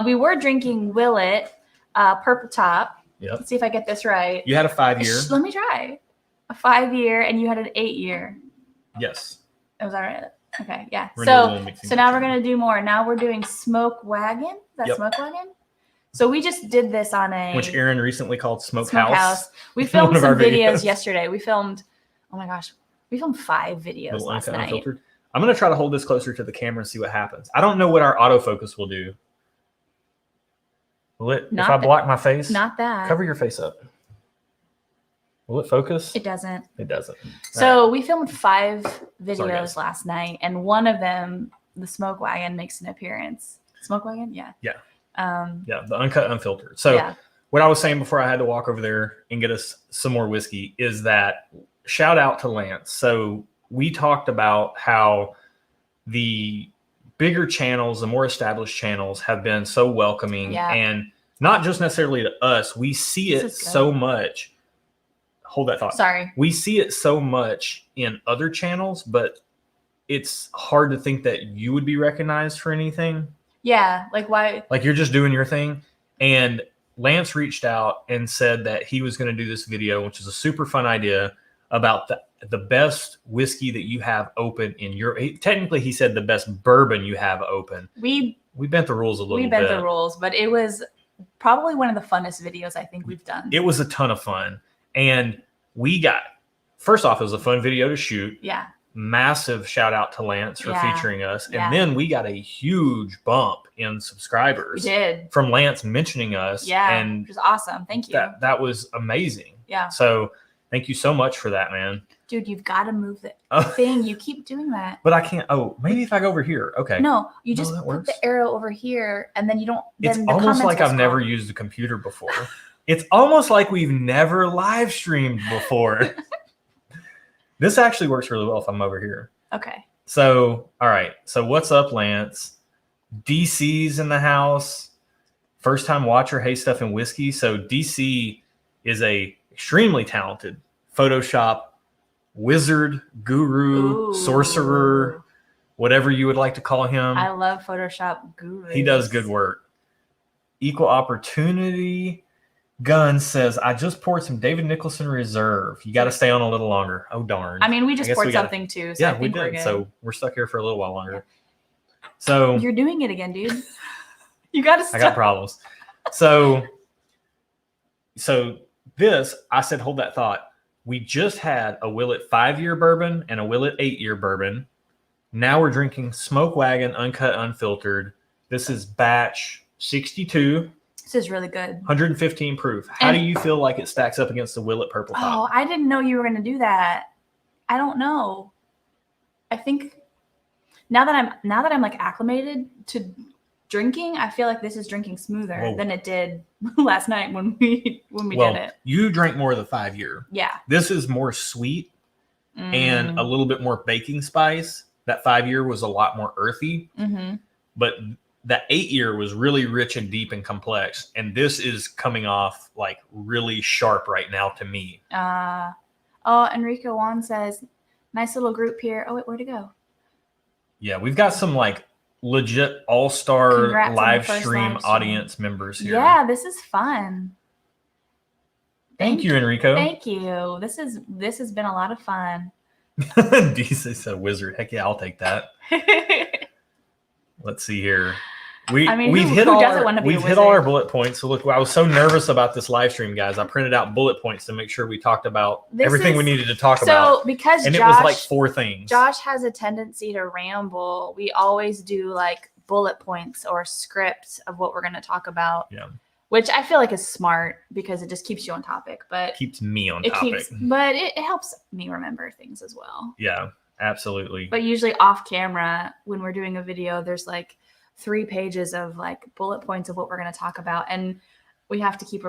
We were drinking Willett, Purple Top. Yep. Let's see if I get this right. You had a 5-year. Let me try. A 5-year and you had an 8-year. Yes. Was that right? Okay, yeah. So now we're going to do more. Now we're doing Smoke Wagon. Is that Smoke Wagon? So we just did this on which Aaron recently called Smokehouse. We filmed some videos yesterday. Oh my gosh, we filmed 5 videos last night. Unfiltered. I'm going to try to hold this closer to the camera and see what happens. I don't know what our autofocus will do. Will it, if I block my face? Not that. Cover your face up. Will it focus? It doesn't. It doesn't. So we filmed 5 videos last night, and one of them, the Smoke Wagon, makes an appearance. Smoke Wagon? Yeah. Yeah. The uncut, unfiltered. So what I was saying before I had to walk over there and get us some more whiskey is that shout out to Lance. So we talked about how the bigger channels, the more established channels have been so welcoming and not just necessarily to us. We see it so much. Hold that thought. Sorry. We see it so much in other channels, but it's hard to think that you would be recognized for anything. Yeah. Like why? Like you're just doing your thing. And Lance reached out and said that he was going to do this video, which is a super fun idea, about the best whiskey that you have open in your. Technically, he said the best bourbon you have open. We bent the rules a little bit. We bent the rules, but it was probably one of the funnest videos I think we've done. It was a ton of fun. And we got, first off, it was a fun video to shoot. Yeah. Massive shout out to Lance for featuring us. And then we got a huge bump in subscribers. We did. From Lance mentioning us. Yeah. And which was awesome. Thank you. That was amazing. Yeah. So thank you so much for that, man. Dude, you've got to move the thing. You keep doing that. But I can't. Oh, maybe if I go over here. Okay. No, you just put the arrow over here and then you don't. It's almost like I've never used a computer before. It's almost like we've never live streamed before. This actually works really well if I'm over here. Okay. So, all right. So what's up, Lance? DC's in the house. First time watcher, Hey Stuff and Whiskey. So DC is a extremely talented Photoshop wizard, guru, sorcerer, whatever you would like to call him. I love Photoshop guru. He does good work. Equal Opportunity Gun says, I just poured some David Nicholson Reserve. You got to stay on a little longer. Oh, darn. I mean, we just poured something too. So yeah, we did. So we're stuck here for a little while longer. So you're doing it again, dude. You got to stop. I got problems. So this, I said, hold that thought. We just had a Willett 5-year bourbon and a Willett 8-year bourbon. Now we're drinking Smoke Wagon Uncut Unfiltered. This is batch 62. This is really good. 115 proof. How do you feel like it stacks up against the Willett Purple Top? Oh, I didn't know you were going to do that. I don't know. I think now that I'm like acclimated to drinking, I feel like this is drinking smoother than it did last night when we did it. You drank more of the 5-year. Yeah. This is more sweet and a little bit more baking spice. That 5-year was a lot more earthy, but that 8-year was really rich and deep and complex. And this is coming off like really sharp right now to me. Enrico Juan says, nice little group here. Oh, wait, where'd it go? Yeah, we've got some like legit all-star live stream audience members here. Yeah, this is fun. Thank you, Enrico. Thank you. This has been a lot of fun. DC said wizard. Heck yeah, I'll take that. Let's see here. We've hit all our bullet points. So look, I was so nervous about this live stream, guys. I printed out bullet points to make sure we talked about everything we needed to talk about. So because it was like 4 things. Josh has a tendency to ramble. We always do like bullet points or scripts of what we're going to talk about. Yeah. Which I feel like is smart because it just keeps you on topic. But keeps me on topic. But it helps me remember things as well. Yeah, absolutely. But usually off camera, when we're doing a video, there's like 3 pages of like bullet points of what we're going to talk about, and I have to keep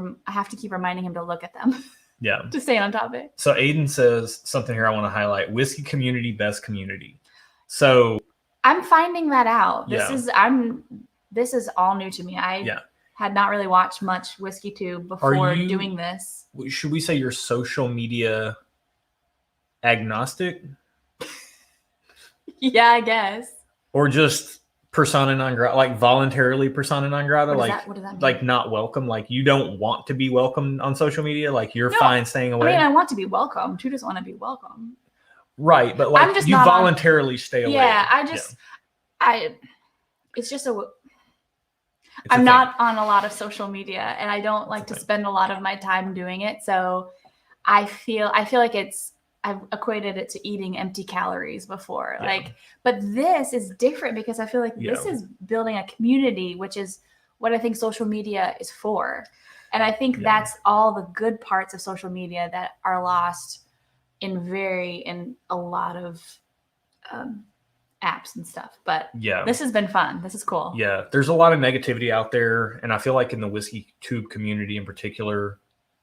reminding him to look at them. Yeah, to stay on topic. So Aiden says something here I want to highlight: whiskey community, best community. So I'm finding that out. This is all new to me. I had not really watched much Whiskey Tube before doing this. Should we say you're social media agnostic? Yeah, I guess. Or just persona non grata, like voluntarily persona non grata, what does that mean? Like not welcome, like you don't want to be welcome on social media, like you're fine staying away. I mean, I want to be welcomed. Who doesn't want to be welcome? Right, but like you voluntarily stay away. Yeah, I'm not on a lot of social media, and I don't like to spend a lot of my time doing it. So I feel like I've equated it to eating empty calories before. But this is different because I feel like this is building a community, which is what I think social media is for. And I think that's all the good parts of social media that are lost in a lot of apps and stuff. But this has been fun. This is cool. Yeah, there's a lot of negativity out there, and I feel like in the Whiskey Tube community in particular,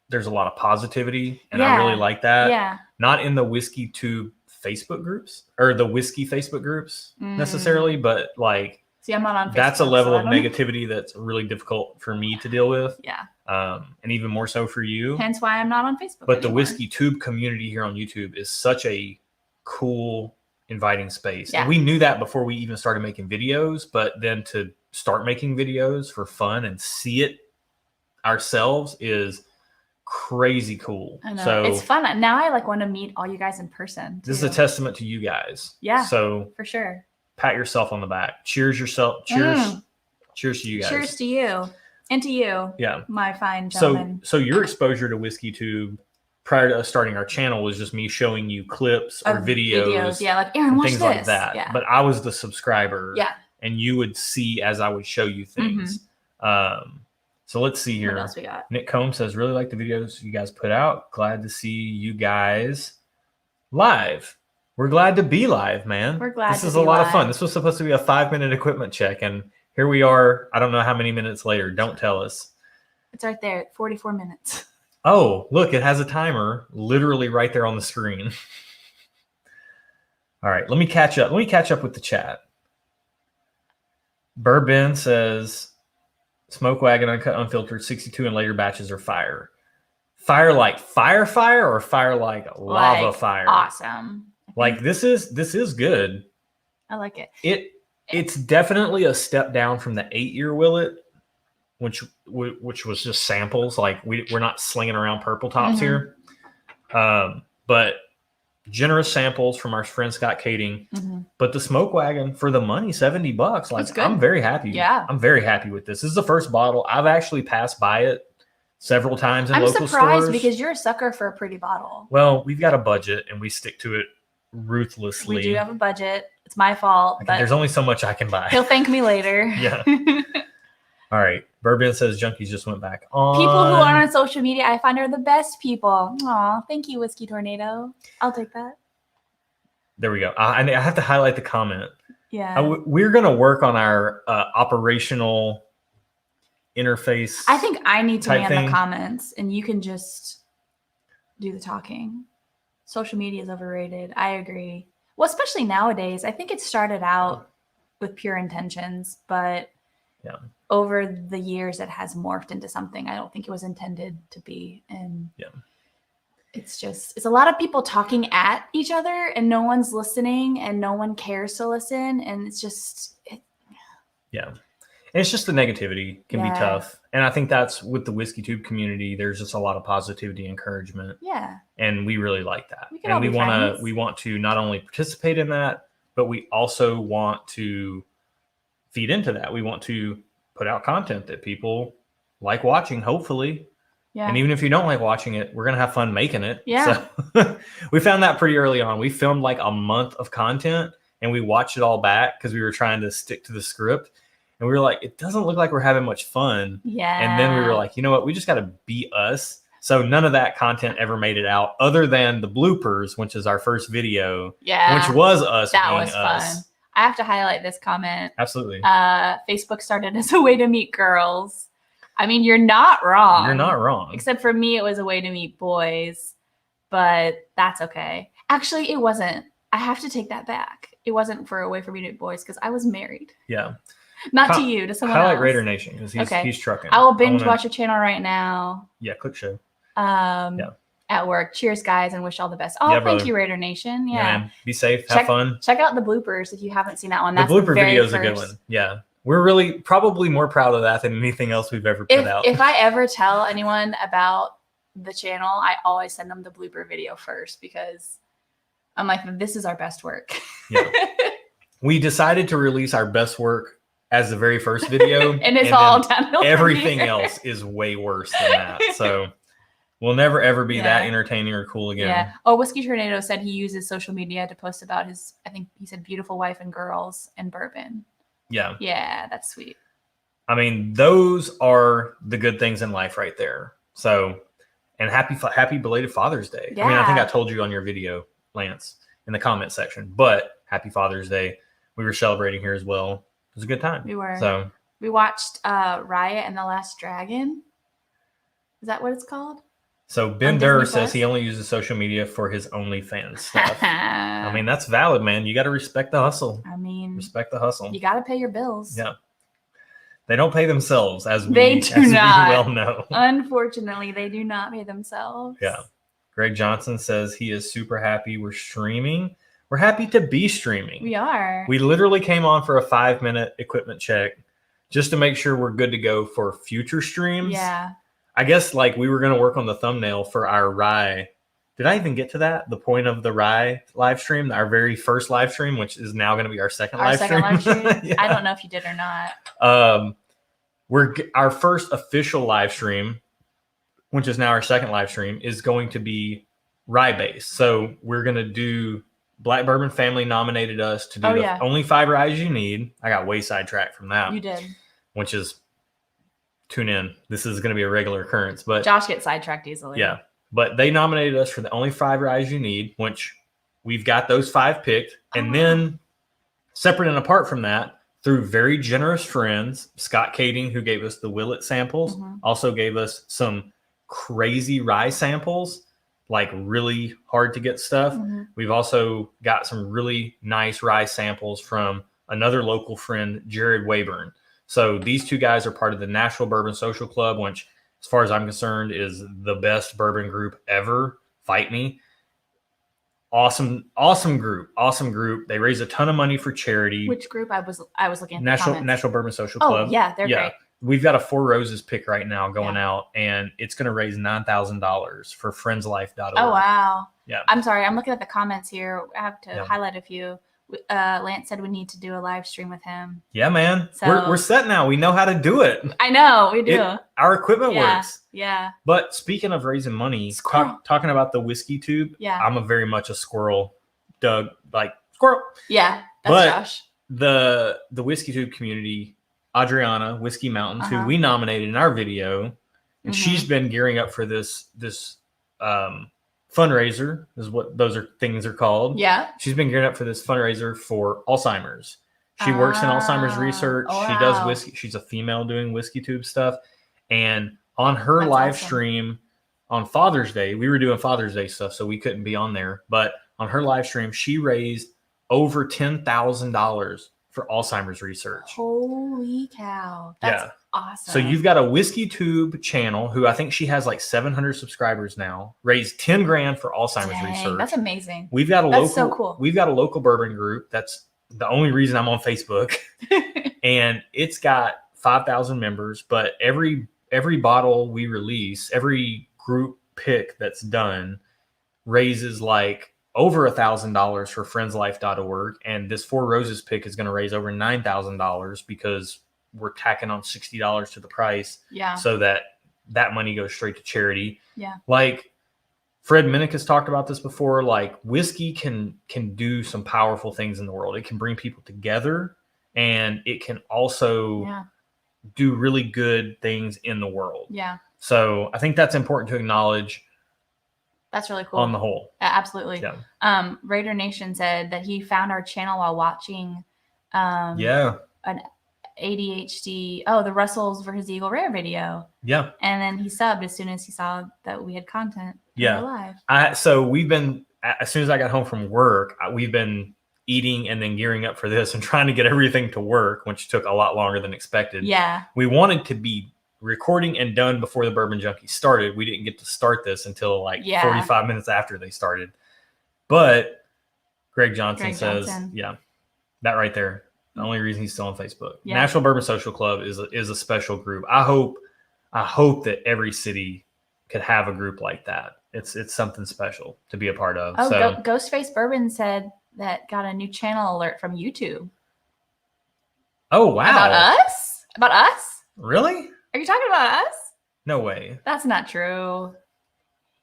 there's a lot of positivity, and I really like that. Yeah. Not in the Whiskey Tube Facebook groups or the whiskey Facebook groups necessarily, but like, see, I'm not on Facebook, that's a level of negativity that's really difficult for me to deal with. Yeah. And even more so for you. Hence why I'm not on Facebook. But the Whiskey Tube community here on YouTube is such a cool, inviting space. And we knew that before we even started making videos, but then to start making videos for fun and see it ourselves is crazy cool. I know. So it's fun. Now I like want to meet all you guys in person too. This is a testament to you guys. Yeah. So for sure. Pat yourself on the back. Cheers yourself. Cheers. Cheers to you guys. Cheers to you. And to you. Yeah. My fine gentleman. So your exposure to Whiskey Tube prior to us starting our channel was just me showing you clips or videos. Yeah, like Aaron, watch things this. Like that. Yeah. But I was the subscriber. Yeah. And you would see as I would show you things. So let's see here. What else we got? Nick Combs says, really like the videos you guys put out. Glad to see you guys live. We're glad to be live, man. We're glad This is a lot of fun. This was supposed to be a 5-minute equipment check. And here we are. I don't know how many minutes later. Don't tell us. It's right there. 44 minutes. Oh, look, it has a timer literally right there on the screen. All right, let me catch up. Let me catch up with the chat. Bourbon says, Smoke Wagon Uncut Unfiltered 62 and later batches are fire. Fire like fire or fire like lava fire? Awesome. Like this is good. I like it. It's definitely a step down from the 8-year Willett, which was just samples. Like we're not slinging around purple tops here. But generous samples from our friend Scott Kading. But the Smoke Wagon for the money, $70. Like I'm very happy. Yeah. I'm very happy with this. This is the first bottle. I've actually passed by it several times in local stores. I'm surprised because you're a sucker for a pretty bottle. Well, we've got a budget and we stick to it ruthlessly. We do have a budget. It's my fault. Like, But there's only so much I can buy. he'll thank me later. Yeah. All right. Bourbon says Junkies just went back on. People who are on social media, I find are the best people. Aw, thank you, Whiskey Tornado. I'll take that. There we go. I have to highlight the comment. Yeah. We're going to work on our operational interface. I think I need to type man thing. the comments and you can just do the talking. Social media is overrated. I agree. Well, especially nowadays. I think it started out with pure intentions, but yeah, over the years it has morphed into something I don't think it was intended to be. And yeah, it's a lot of people talking at each other and no one's listening and no one cares to listen. And it's just, yeah. And it's just the negativity can be tough. And I think that's with the Whiskey Tube community, there's just a lot of positivity, encouragement. Yeah. And we really like that. And we want to not only participate in that, but we also want to feed into that. We want to put out content that people like watching, hopefully. Yeah. And even if you don't like watching it, we're going to have fun making it. Yeah. So we found that pretty early on. We filmed like a month of content and we watched it all back because we were trying to stick to the script. And we were like, it doesn't look like we're having much fun. Yeah. And then we were like, you know what? We just got to be us. So none of that content ever made it out other than the bloopers, which is our first video. Yeah. Which was us that being was us. Fun. I have to highlight this comment. Absolutely. Facebook started as a way to meet girls. I mean, you're not wrong. You're not wrong. Except for me, it was a way to meet boys. But that's okay. Actually, it wasn't. I have to take that back. It wasn't for a way for me to meet boys because I was married. Yeah. Not to you, to someone else. Highlight Raider Nation because he's trucking. I will binge watch your channel right now. Yeah, click show. At work. Cheers, guys, and wish all the best. Oh, thank you, Raider Nation. Yeah. Man. Be safe. Have fun. Check out the bloopers if you haven't seen that one. That's the blooper video is a good one. Yeah. We're really probably more proud of that than anything else we've ever put out. If I ever tell anyone about the channel, I always send them the blooper video first because I'm like, this is our best work. Yeah. We decided to release our best work as the very first video. and it's all downhill. Everything else is way worse than that. So we'll never, ever be that entertaining or cool again. Yeah. Oh, Whiskey Tornado said he uses social media to post about his, I think he said beautiful wife and girls and bourbon. Yeah. Yeah, that's sweet. I mean, those are the good things in life right there. So, and happy belated Father's Day. Yeah. I mean, I think I told you on your video, Lance, in the comment section, but happy Father's Day. We were celebrating here as well. It was a good time. We were. So we watched Riot and the Last Dragon. Is that what it's called? So Ben Durr says he only uses social media for his OnlyFans stuff. I mean, that's valid, man. You got to respect the hustle. I mean, respect the hustle. You got to pay your bills. Yeah. They don't pay themselves, as we well know. Unfortunately, they do not pay themselves. Yeah. Greg Johnson says he is super happy we're streaming. We're happy to be streaming. We are. We literally came on for a 5-minute equipment check just to make sure we're good to go for future streams. Yeah. I guess like we were going to work on the thumbnail for our rye. Did I even get to that? The point of the rye live stream, our very first live stream, which is now going to be our second live stream. Yeah. I don't know if you did or not. Our first official live stream, which is now our second live stream, is going to be rye based. So we're going to do Black Bourbon Family nominated us to do only 5 ryes you need. I got way sidetracked from that. You did. Which is tune in. This is going to be a regular occurrence, but Josh gets sidetracked easily. Yeah. But they nominated us for the only 5 ryes you need, which we've got those 5 picked. And then separate and apart from that, through very generous friends, Scott Kading, who gave us the Willett samples, also gave us some crazy rye samples, like really hard to get stuff. We've also got some really nice rye samples from another local friend, Jared Wayburn. So these 2 guys are part of the Nashville Bourbon Social Club, which, as far as I'm concerned, is the best bourbon group ever. Fight me. Awesome group. They raise a ton of money for charity. Which group? I was looking at Nashville Bourbon Social Club. Oh, yeah, they're great. We've got a 4 Roses pick right now going out, and it's going to raise $9,000 for friendslife.org. Oh, wow. Yeah. I'm sorry. I'm looking at the comments here. I have to highlight a few. Lance said we need to do a live stream with him. Yeah, man. So, we're set now. We know how to do it. I know. We do. Our equipment works. Yeah. But speaking of raising money, talking about the Whiskey Tube, I'm very much a squirrel. Doug, like, squirrel. Yeah. But Josh. the Whiskey Tube community, Adriana Whiskey Mountains, who Uh-huh. we nominated in our video, and Mhm. she's been gearing up for this fundraiser, is what things are called. Yeah. She's been gearing up for this fundraiser for Alzheimer's. She works in Alzheimer's research. Oh, She does wow. whiskey. She's a female doing Whiskey Tube stuff. And on her That's live awesome. stream on Father's Day, we were doing Father's Day stuff, so we couldn't be on there. But on her live stream, she raised over $10,000 for Alzheimer's research. Holy cow. That's awesome. So you've got a Whiskey Tube channel who I think she has like 700 subscribers now, raised 10 grand for Alzheimer's research. That's amazing. We've got That's so cool. We've got a local bourbon group. That's the only reason I'm on Facebook. And it's got 5,000 members, but every bottle we release, every group pick that's done raises like over $1,000 for friendslife.org. And this Four Roses pick is going to raise over $9,000 because we're tacking on $60 to the price. Yeah. So that money goes straight to charity. Yeah. Like Fred Minnick has talked about this before. Like whiskey can do some powerful things in the world. It can bring people together, and it can also do really good things in the world. Yeah. So I think that's important to acknowledge. That's really cool. On the whole. Absolutely. Yeah. Raider Nation said that he found our channel while watching an ADHD, the Russells versus Eagle Rare video. Yeah. And then he subbed as soon as he saw that we had content. Live. So we've been, as soon as I got home from work, we've been eating and then gearing up for this and trying to get everything to work, which took a lot longer than expected. Yeah. We wanted to be recording and done before the Bourbon Junkie started. We didn't get to start this until 45 minutes after they started. But Greg Johnson says, that right there. The only reason he's still on Facebook. Yeah. National Bourbon Social Club is a special group. I hope that every city could have a group like that. It's something special to be a part of. Ghostface Bourbon said that got a new channel alert from YouTube. Oh wow! About us? Really? Are you talking about us? No way. That's not true.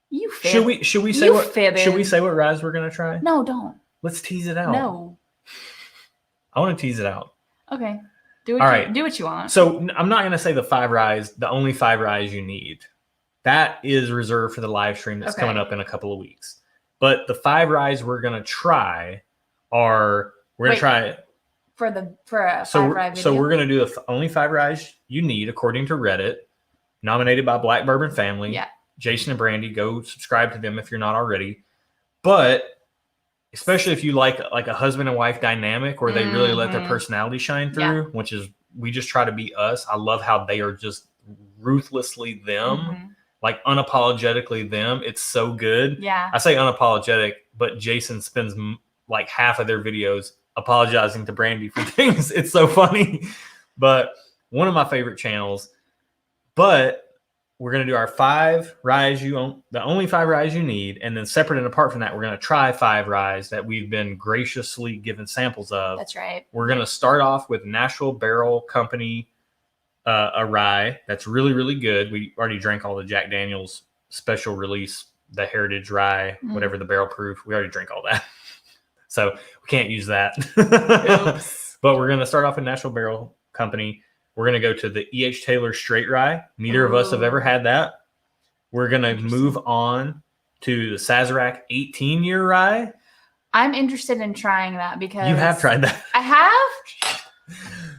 You fib. Should we say what rise we're gonna try? No, don't. Let's tease it out. No. I want to tease it out. Okay. Do what you want. So I'm not gonna say the only 5 ryes you need. That is reserved for the live stream that's coming up in a couple of weeks. But the 5 ryes we're gonna try for a 5 rye video. So we're gonna do the only 5 ryes you need according to Reddit, nominated by Black Bourbon Family. Yeah. Jason and Brandy, go subscribe to them if you're not already. But especially if you like a husband and wife dynamic where they really let their personality shine through, which is we just try to be us. I love how they are just ruthlessly them, like unapologetically them. It's so good. Yeah. I say unapologetic, but Jason spends like half of their videos apologizing to Brandy for things. It's so funny. But one of my favorite channels. But we're going to do our 5 ryes the only 5 ryes you need. And then separate and apart from that, we're going to try 5 ryes that we've been graciously given samples of. That's right. We're going to start off with Nashville Barrel Company, a rye that's really, really good. We already drank all the Jack Daniel's special release, the Heritage Rye, whatever the barrel proof. We already drank all that. So we can't use that. But we're going to start off with Nashville Barrel Company. We're going to go to the E.H. Taylor Straight Rye. Neither of us have ever had that. We're going to move on to the Sazerac 18-year rye. I'm interested in trying that because you have tried that. I have.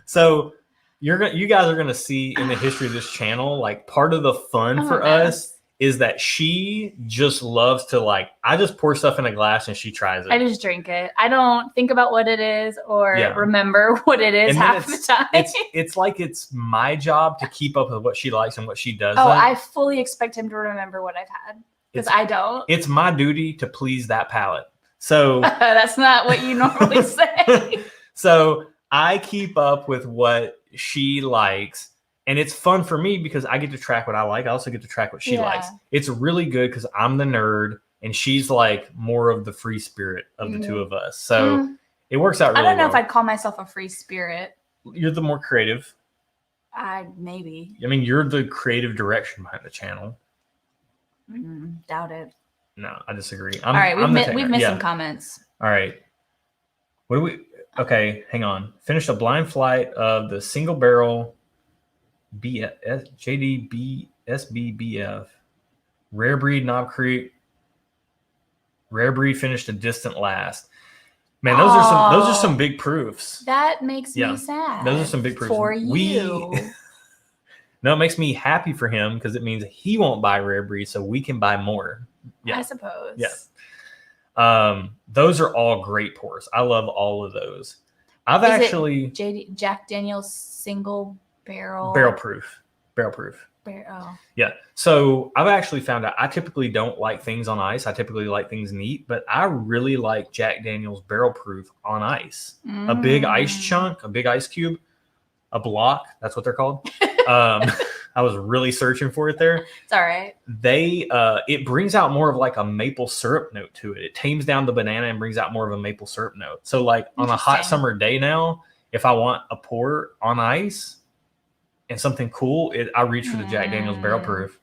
So you guys are going to see in the history of this channel, like part of the fun for us is that she just loves to I just pour stuff in a glass and she tries it. I just drink it. I don't think about what it is or remember what it is half the time. It's like it's my job to keep up with what she likes and what she doesn't. I fully expect him to remember what I've had because I don't. It's my duty to please that palate. So that's not what you normally say. So I keep up with what she likes. And it's fun for me because I get to track what I like. I also get to track what she likes. It's really good because I'm the nerd and she's like more of the free spirit of the two of us. So it works out really well. I don't know if I'd call myself a free spirit. You're the more creative. Maybe. I mean, you're the creative direction behind the channel. Doubt it. No, I disagree. All right, we've missed some comments. All right. Okay, hang on. Finished a blind flight of the single barrel JDB SBBF rare breed Knob Creek. Rare breed finished a distant last. Man, those are some big proofs. That makes me sad. Those are some big proofs for you. No, it makes me happy for him because it means he won't buy rare breed, so we can buy more. Yeah, I suppose. Yeah. Those are all great pours. I love all of those. I've actually Jack Daniel's single barrel proof. Yeah. So I've actually found out I typically don't like things on ice. I typically like things neat, but I really like Jack Daniel's barrel proof on ice. A big ice chunk, a big ice cube, a block. That's what they're called. I was really searching for it there. It's all right. It brings out more of like a maple syrup note to it. It tames down the banana and brings out more of a maple syrup note. So like on a hot summer day now, if I want a pour on ice and something cool, I reach for the Jack Daniel's barrel proof.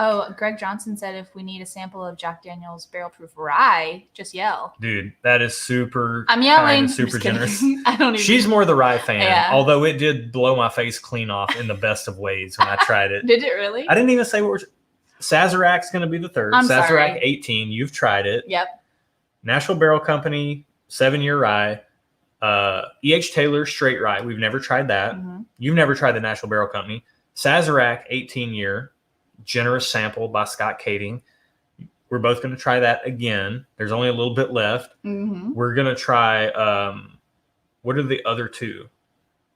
Oh, Greg Johnson said if we need a sample of Jack Daniel's barrel proof rye, just yell. Dude, that is super. I'm yelling. Kind, super generous. I don't even. She's more the rye fan, although it did blow my face clean off in the best of ways when I tried it. Did it really? I didn't even say what we're. Sazerac's going to be the third. I'm Sazerac sorry. 18. You've tried it. Yep. National Barrel Company 7-year rye. E.H. Taylor straight rye. We've never tried that. Mm-hmm. You've never tried the National Barrel Company. Sazerac 18-year. Generous sample by Scott Kading. We're both going to try that again. There's only a little bit left. Mm-hmm. We're going to try, what are the other two?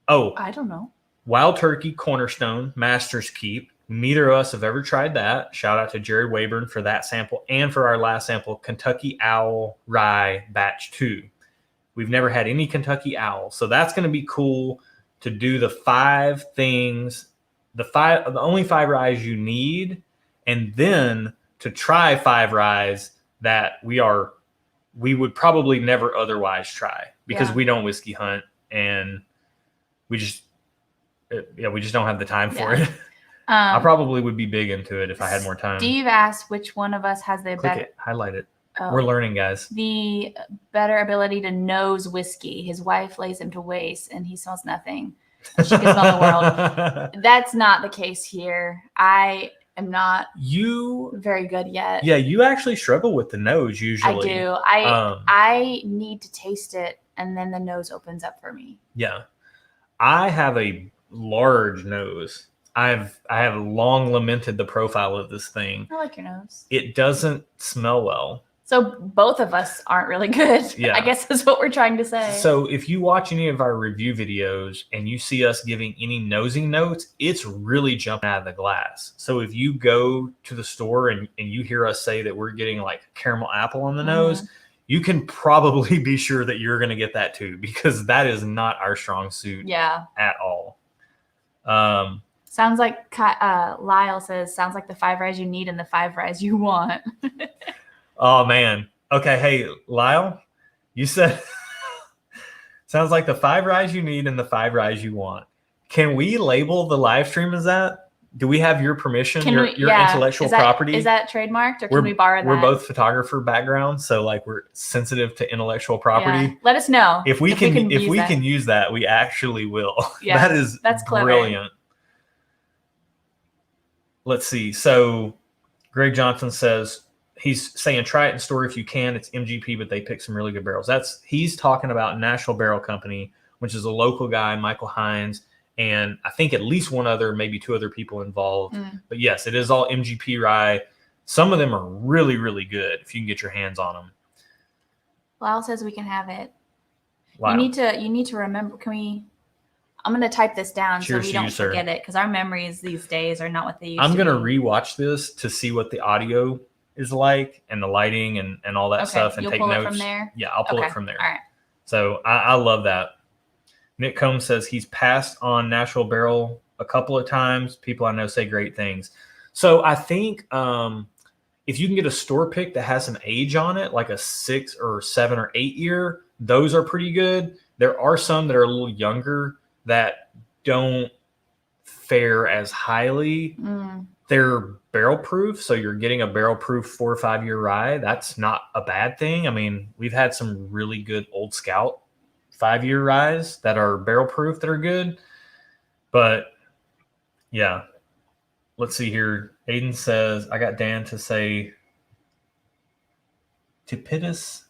Oh, I don't know. Wild Turkey Cornerstone Master's Keep. Neither of us have ever tried that. Shout out to Jared Wayburn for that sample. And for our last sample, Kentucky Owl Rye Batch 2. We've never had any Kentucky Owl. So that's going to be cool to do the 5 things, the only 5 ryes you need, and then to try 5 ryes that we would probably never otherwise try because we don't whiskey hunt and we just don't have the time for it. I probably would be big into it if I had more time. Steve asked which one of us has the better. Highlight it. We're learning, guys. The better ability to nose whiskey. His wife lays him to waste, and he smells nothing. She can smell the world. That's not the case here. I am not very good yet. Yeah, you actually struggle with the nose usually. I do. I need to taste it, and then the nose opens up for me. Yeah, I have a large nose. I have long lamented the profile of this thing. I like your nose. It doesn't smell well. So both of us aren't really good. Yeah. I guess that's what we're trying to say. So if you watch any of our review videos and you see us giving any nosing notes, it's really jumping out of the glass. So if you go to the store and you hear us say that we're getting like caramel apple on the nose, you can probably be sure that you're going to get that too, because that is not our strong suit at all. Sounds like Lyle says, sounds like the 5 ryes you need and the 5 ryes you want. Oh, man. Okay. Hey, Lyle, you said sounds like the 5 ryes you need and the 5 ryes you want. Can we label the live stream as that? Do we have your permission, your intellectual property? Is that trademarked or can we borrow that? We're both photographer backgrounds, so like we're sensitive to intellectual property. Yeah. Let us know. If we can use that, we actually will. Yeah, that's clever. Brilliant. Let's see. So Greg Johnson says, he's saying try it in store if you can. It's MGP, but they pick some really good barrels. He's talking about National Barrel Company, which is a local guy, Michael Hines, and I think at least one other, maybe 2 other people involved. But yes, it is all MGP rye. Some of them are really, really good if you can get your hands on them. Lyle says we can have it. Wow. You need to remember. I'm going to type this down so we don't forget it, because our memories these days are not what they used to be. I'm going to rewatch this to see what the audio is like and the lighting and all that stuff and take notes. You'll pull it from there? Yeah, I'll pull it from there. All right. So I love that. Nick Combs says he's passed on National Barrel a couple of times. People I know say great things. So I think if you can get a store pick that has some age on it, like a 6 or 7 or 8 year, those are pretty good. There are some that are a little younger that don't fare as highly. They're barrel proof, so you're getting a barrel proof 4 or 5 year rye. That's not a bad thing. I mean, we've had some really good Old Scout 5-year ryes that are barrel proof that are good. But yeah, let's see here. Aiden says, I got Dan to say Tipidus.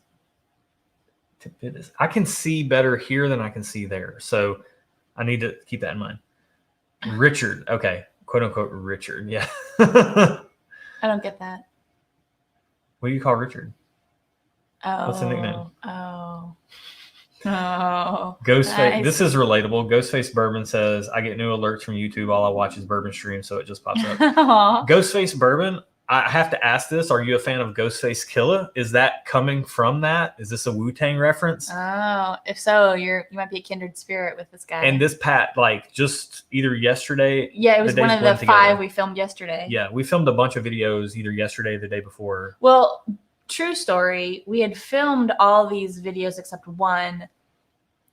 I can see better here than I can see there. So I need to keep that in mind. Richard. Okay. Quote unquote Richard. Yeah. I don't get that. What do you call Richard? Oh. What's the nickname? Oh. Ghostface. Nice. This is relatable. Ghostface Bourbon says, I get new alerts from YouTube. All I watch is Bourbon Stream, so it just pops up. Ghostface Bourbon, I have to ask this. Are you a fan of Ghostface Killa? Is that coming from that? Is this a Wu-Tang reference? Oh, if so, you might be a kindred spirit with this guy. And this Pat, like just either yesterday. Yeah, it was one of the 5 we filmed yesterday. Yeah, we filmed a bunch of videos either yesterday or the day before. Well, true story. We had filmed all these videos except one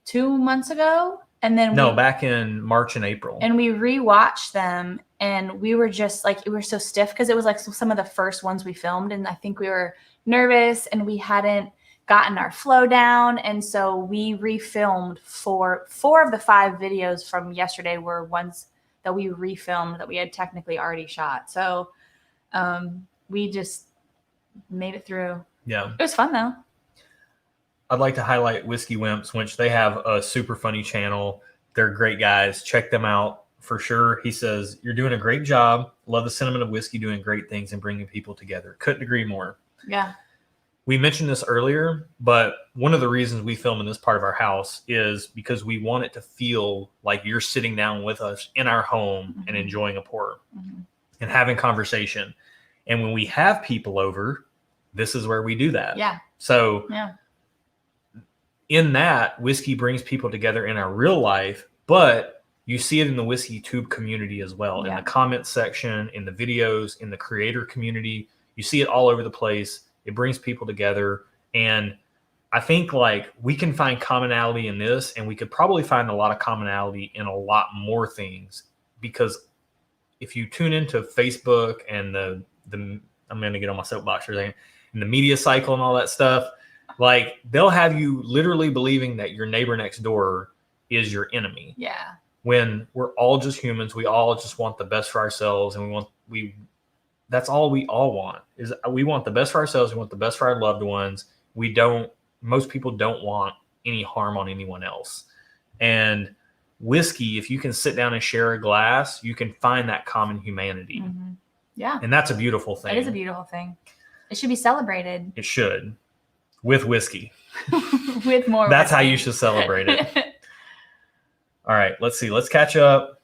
2 months ago. And then back in March and April. And we rewatched them, and we were just like, we were so stiff because it was like some of the first ones we filmed, and I think we were nervous and we hadn't gotten our flow down, and so we refilmed four of the 5 videos from yesterday were ones that we refilmed that we had technically already shot. So we just made it through. Yeah, it was fun though. I'd like to highlight Whiskey Wimps, which they have a super funny channel. They're great guys. Check them out for sure. He says, you're doing a great job. Love the sentiment of whiskey doing great things and bringing people together. Couldn't agree more. Yeah. We mentioned this earlier, but one of the reasons we film in this part of our house is because we want it to feel like you're sitting down with us in our home and enjoying a pour and having conversation. And when we have people over, this is where we do that. Yeah. So in that, whiskey brings people together in our real life, but you see it in the Whiskey Tube community as well, in the comment section, in the videos, in the creator community. You see it all over the place. It brings people together. And I think like we can find commonality in this, and we could probably find a lot of commonality in a lot more things, because if you tune into Facebook and the I'm going to get on my soapbox for a second, and the media cycle and all that stuff, like they'll have you literally believing that your neighbor next door is your enemy. Yeah. When we're all just humans, we all just want the best for ourselves, and that's all we all want, is we want the best for ourselves. We want the best for our loved ones. Most people don't want any harm on anyone else. And whiskey, if you can sit down and share a glass, you can find that common humanity. Yeah. And that's a beautiful thing. It is a beautiful thing. It should be celebrated. It should. With whiskey. With more That's whiskey. how you should celebrate it. All right, let's see. Let's catch up.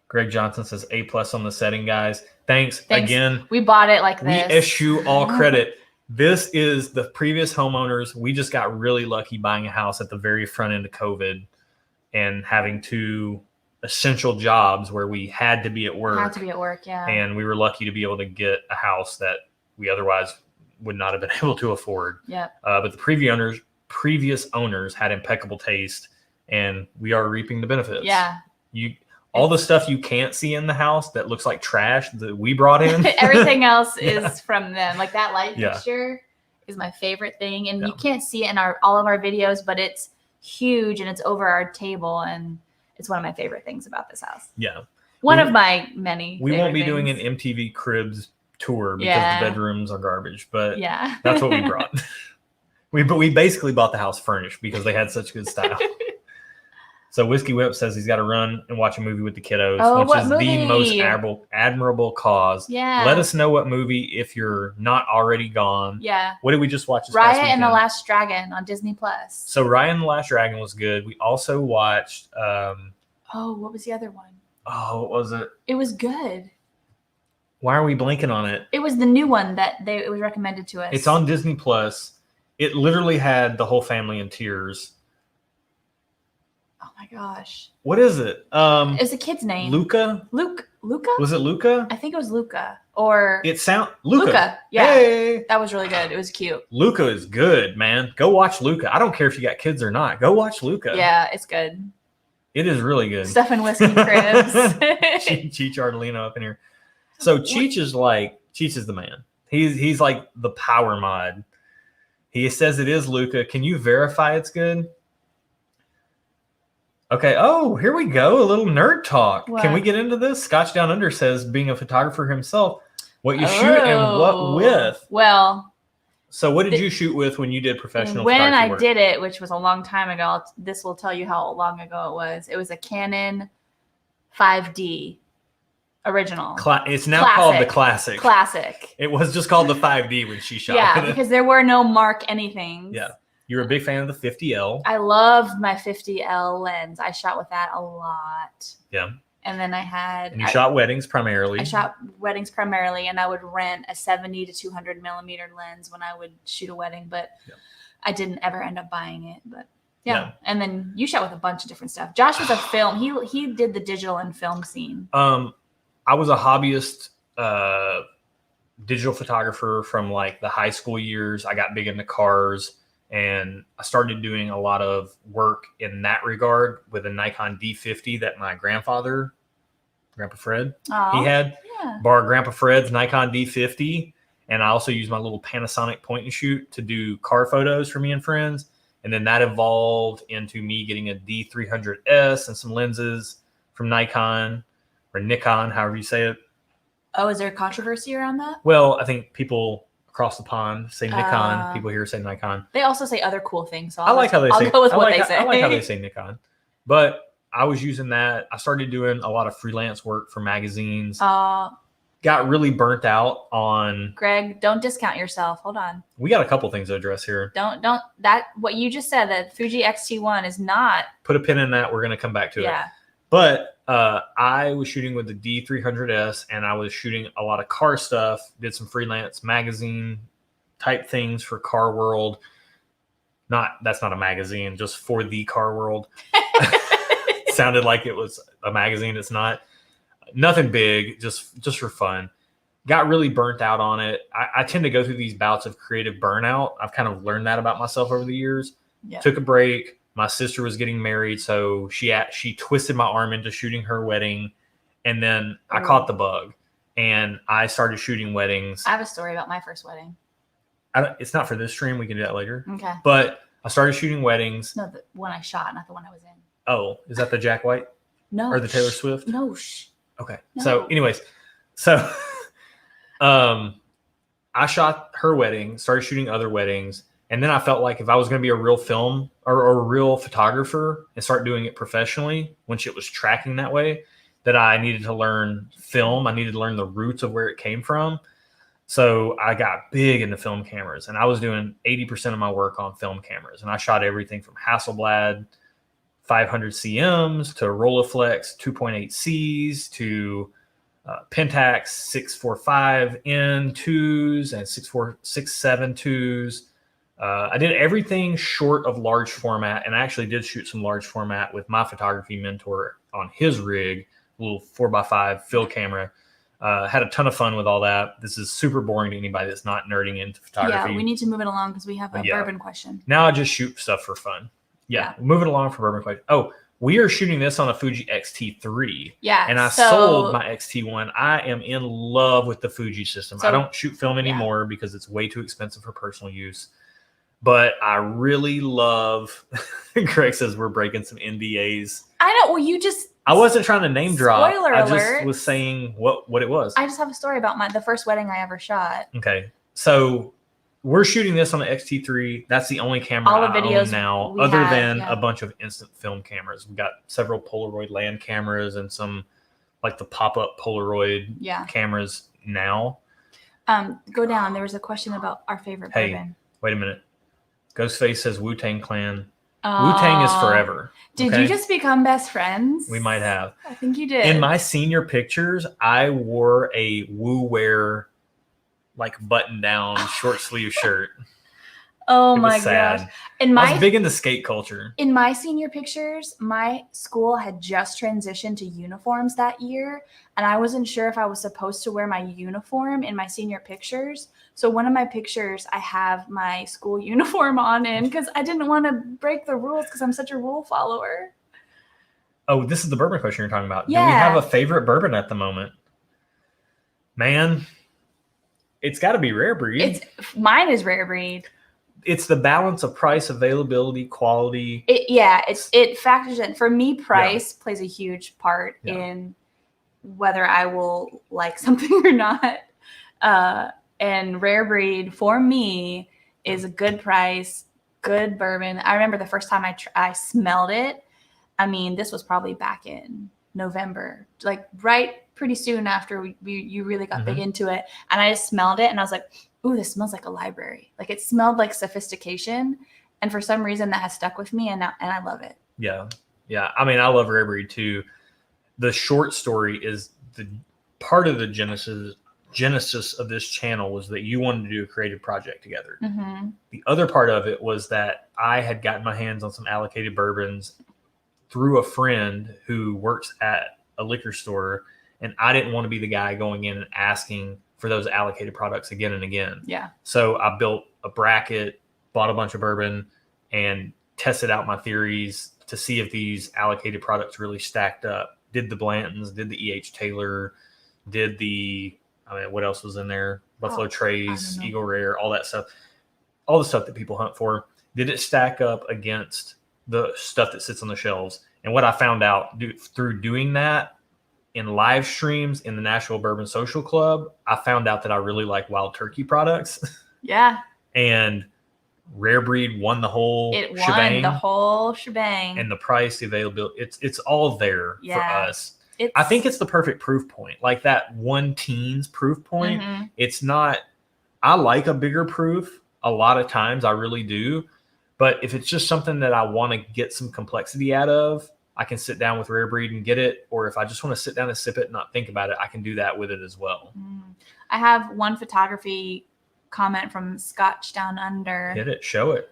Greg Johnson says A+ on the setting, guys. Thanks. Again. We bought it like this. We issue all credit. This is the previous homeowners. We just got really lucky buying a house at the very front end of COVID and having 2 essential jobs where we had to be at work. Yeah. And we were lucky to be able to get a house that we otherwise would not have been able to afford. Yeah. But the previous owners had impeccable taste, and we are reaping the benefits. Yeah. All the stuff you can't see in the house that looks like trash that we brought in. Everything else is from them. Like that light fixture is my favorite thing. And you can't see it in all of our videos, but it's huge and it's over our table. And it's one of my favorite things about this house. Yeah. One of my many. We won't be doing an MTV Cribs tour because the bedrooms are garbage, but that's what we brought. We basically bought the house furnished because they had such good style. So Whiskey Whip says he's got to run and watch a movie with the kiddos, which is the most admirable cause. Yeah. Let us know what movie if you're not already gone. Yeah. What did we just watch this Raya past weekend? and the Last Dragon on Disney+. So Raya and the Last Dragon was good. We also watched what was the other one? Oh, what was it? It was good. Why are we blanking on it? It was the new one that it was recommended to us. It's on Disney+. It literally had the whole family in tears. Oh my gosh. What is it? It's a kid's name. Luca? Luca? Was it Luca? I think it was Luca. Or Luca. Yeah. Hey. That was really good. It was cute. Luca is good, man. Go watch Luca. I don't care if you got kids or not. Go watch Luca. Yeah, it's good. It is really good. Stuff and Whiskey Cribs. Cheech Ardolino up in here. So Cheech is the man. He's like the power mod. He says it is Luca. Can you verify it's good? Okay. Oh, here we go. A little nerd talk. What? Can we get into this? Scotch Down Under says, being a photographer himself, what you shoot and what with. Well, so what did you shoot with when you did professional when photography I work? did it, which was a long time ago, this will tell you how long ago it was. It was a Canon 5D original. It's now called the Classic. Classic. It was just called the 5D when she shot Yeah, it. because there were no Mark anything. Yeah. You were a big fan of the 50L. I loved my 50L lens. I shot with that a lot. Yeah. And then And you shot weddings primarily. I shot weddings primarily, and I would rent a 70 to 200 millimeter lens when I would shoot a wedding, but I didn't ever end up buying it. But yeah. And then you shot with a bunch of different stuff. Josh was a film. He did the digital and film scene. I was a hobbyist digital photographer from like the high school years. I got big into cars, and I started doing a lot of work in that regard with a Nikon D50 that my Grandpa Fred, he had. Borrowed Grandpa Fred's Nikon D50, and I also used my little Panasonic point and shoot to do car photos for me and friends. And then that evolved into me getting a D300S and some lenses from Nikon or Nikon, however you say it. Oh, is there a controversy around that? Well, I think people across the pond say Nikon. People here say Nikon. They also say other cool things. So I'll go with what they say. I like how they say Nikon. But I was using that. I started doing a lot of freelance work for magazines. Got really burnt out on. Greg, don't discount yourself. Hold on. We got a couple things to address here. Don't that what you just said, that Fuji X-T1 is not. Put a pin in that. We're going to come back to it. Yeah. But I was shooting with the D300S, and I was shooting a lot of car stuff. Did some freelance magazine type things for Car World. That's not a magazine, just for the Car World. Sounded like it was a magazine. It's not. Nothing big, just for fun. Got really burnt out on it. I tend to go through these bouts of creative burnout. I've kind of learned that about myself over the years. Yep. Took a break. My sister was getting married, so she twisted my arm into shooting her wedding, and then I caught the bug, and I started shooting weddings. I have a story about my first wedding. It's not for this stream. We can do that later. Okay. But I started shooting weddings. No, the one I shot, not the one I was in. Oh, is that the Jack White? No. Or the Taylor Swift? No. Okay. No. So anyways, I shot her wedding, started shooting other weddings. And then I felt like if I was going to be a real film or a real photographer and start doing it professionally, when shit was tracking that way, that I needed to learn film. I needed to learn the roots of where it came from. So I got big into film cameras, and I was doing 80% of my work on film cameras. And I shot everything from Hasselblad 500 CMs to Rolleiflex 2.8Cs to Pentax 645N2s and 647-2s. I did everything short of large format, and I actually did shoot some large format with my photography mentor on his rig, a little 4x5 fill camera. Had a ton of fun with all that. This is super boring to anybody that's not nerding into photography. Yeah, we need to move it along because we have a bourbon question. Now I just shoot stuff for fun. Yeah. Moving along for bourbon question. Oh, we are shooting this on a Fuji X-T3. Yeah. And I sold my X-T1. I am in love with the Fuji system. I don't shoot film anymore because it's way too expensive for personal use. But I really love, Greg says we're breaking some NDAs. I know. Well, I wasn't trying to name drop. Spoiler I alert. just was saying what it was. I just have a story about the first wedding I ever shot. Okay. So we're shooting this on an X-T3. That's the only camera All the I videos own now, other than a bunch of instant film cameras. We've got several Polaroid land cameras and some like the pop-up Polaroid cameras now. Go down. There was a question about our favorite bourbon. Wait a minute. Ghostface says Wu-Tang Clan. Wu-Tang is forever. Did you just become best friends? We might have. I think you did. In my senior pictures, I wore a Wu-wear like button-down short sleeve shirt. Oh my gosh. I was big into skate culture. In my senior pictures, my school had just transitioned to uniforms that year, and I wasn't sure if I was supposed to wear my uniform in my senior pictures. So one of my pictures, I have my school uniform on in because I didn't want to break the rules because I'm such a rule follower. Oh, this is the bourbon question you're talking about. Yeah. Do we have a favorite bourbon at the moment? Man, it's got to be Rare Breed. Mine is Rare Breed. it's the balance of price, availability, quality. It factors in. For me, price plays a huge part in whether I will like something or not. And Rare Breed for me is a good price, good bourbon. I remember the first time I smelled it. I mean, this was probably back in November, like pretty soon after you really got big into it. And I just smelled it and I was like, ooh, this smells like a library. Like it smelled like sophistication. And for some reason that has stuck with me and I love it. Yeah. Yeah. I mean, I love Rare Breed too. The short story is the part of the genesis of this channel was that you wanted to do a creative project together. Mm-hmm. The other part of it was that I had gotten my hands on some allocated bourbons through a friend who works at a liquor store, and I didn't want to be the guy going in and asking for those allocated products again and again. Yeah. So I built a bracket, bought a bunch of bourbon, and tested out my theories to see if these allocated products really stacked up. Did the Blantons, did the E.H. Taylor, did the, I mean, what else was in there? Buffalo Trace, Eagle Rare, all that stuff. All the stuff that people hunt for. Did it stack up against the stuff that sits on the shelves? And what I found out through doing that in live streams in the Nashville Bourbon Social Club, I found out that I really like Wild Turkey products. Yeah. And Rare Breed won the whole shebang. Won the whole shebang. And the price, the availability, it's all there for us. I think it's the perfect proof point. Like that one teens proof point. Mm-hmm. It's not, I like a bigger proof a lot of times. I really do. But if it's just something that I want to get some complexity out of, I can sit down with Rare Breed and get it. Or if I just want to sit down and sip it and not think about it, I can do that with it as well. I have one photography comment from Scotch Down Under. Hit it. Show it.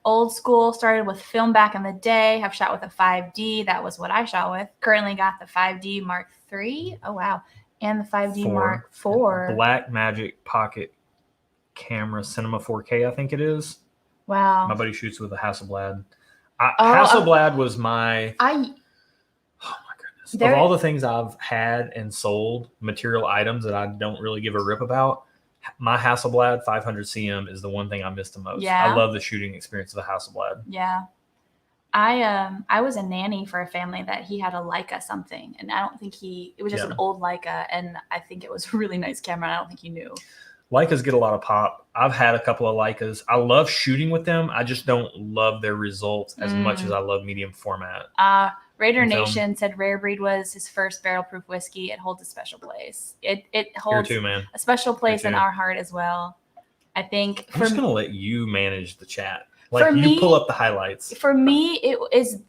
Old school, started with film back in the day. Have shot with a 5D. That was what I shot with. Currently got the 5D Mark III. Oh, wow. And the 5D Mark IV. Black Magic Pocket Camera Cinema 4K, I think it is. Wow. My buddy shoots with a Hasselblad. Hasselblad was my... Oh, my goodness. Of all the things I've had and sold, material items that I don't really give a rip about, my Hasselblad 500 CM is the one thing I miss the most. Yeah. I love the shooting experience of the Hasselblad. Yeah. I was a nanny for a family that he had a Leica something, and I don't think it was just an old Leica, and I think it was a really nice camera, and I don't think he knew. Leicas get a lot of pop. I've had a couple of Leicas. I love shooting with them. I just don't love their results as much as I love medium format. Raider Nation said Rare Breed was his first barrel-proof whiskey. It holds a special place. It holds a special place in our heart as well. I think I'm just going to let you manage the chat. Like you pull up the highlights. For me, it is,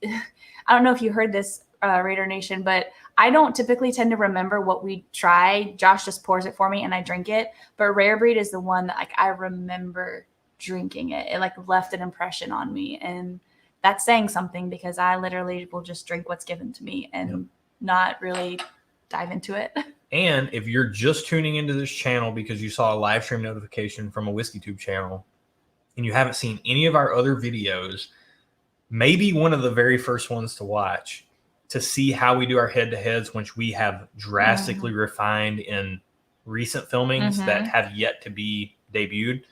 I don't know if you heard this, Raider Nation, but I don't typically tend to remember what we try. Josh just pours it for me and I drink it. But Rare Breed is the one that I remember drinking it. It left an impression on me. And that's saying something because I literally will just drink what's given to me and not really dive into it. And if you're just tuning into this channel because you saw a live stream notification from a WhiskeyTube channel and you haven't seen any of our other videos, maybe one of the very first ones to watch to see how we do our head-to-heads, which we have drastically refined in recent filmings that have yet to be debuted.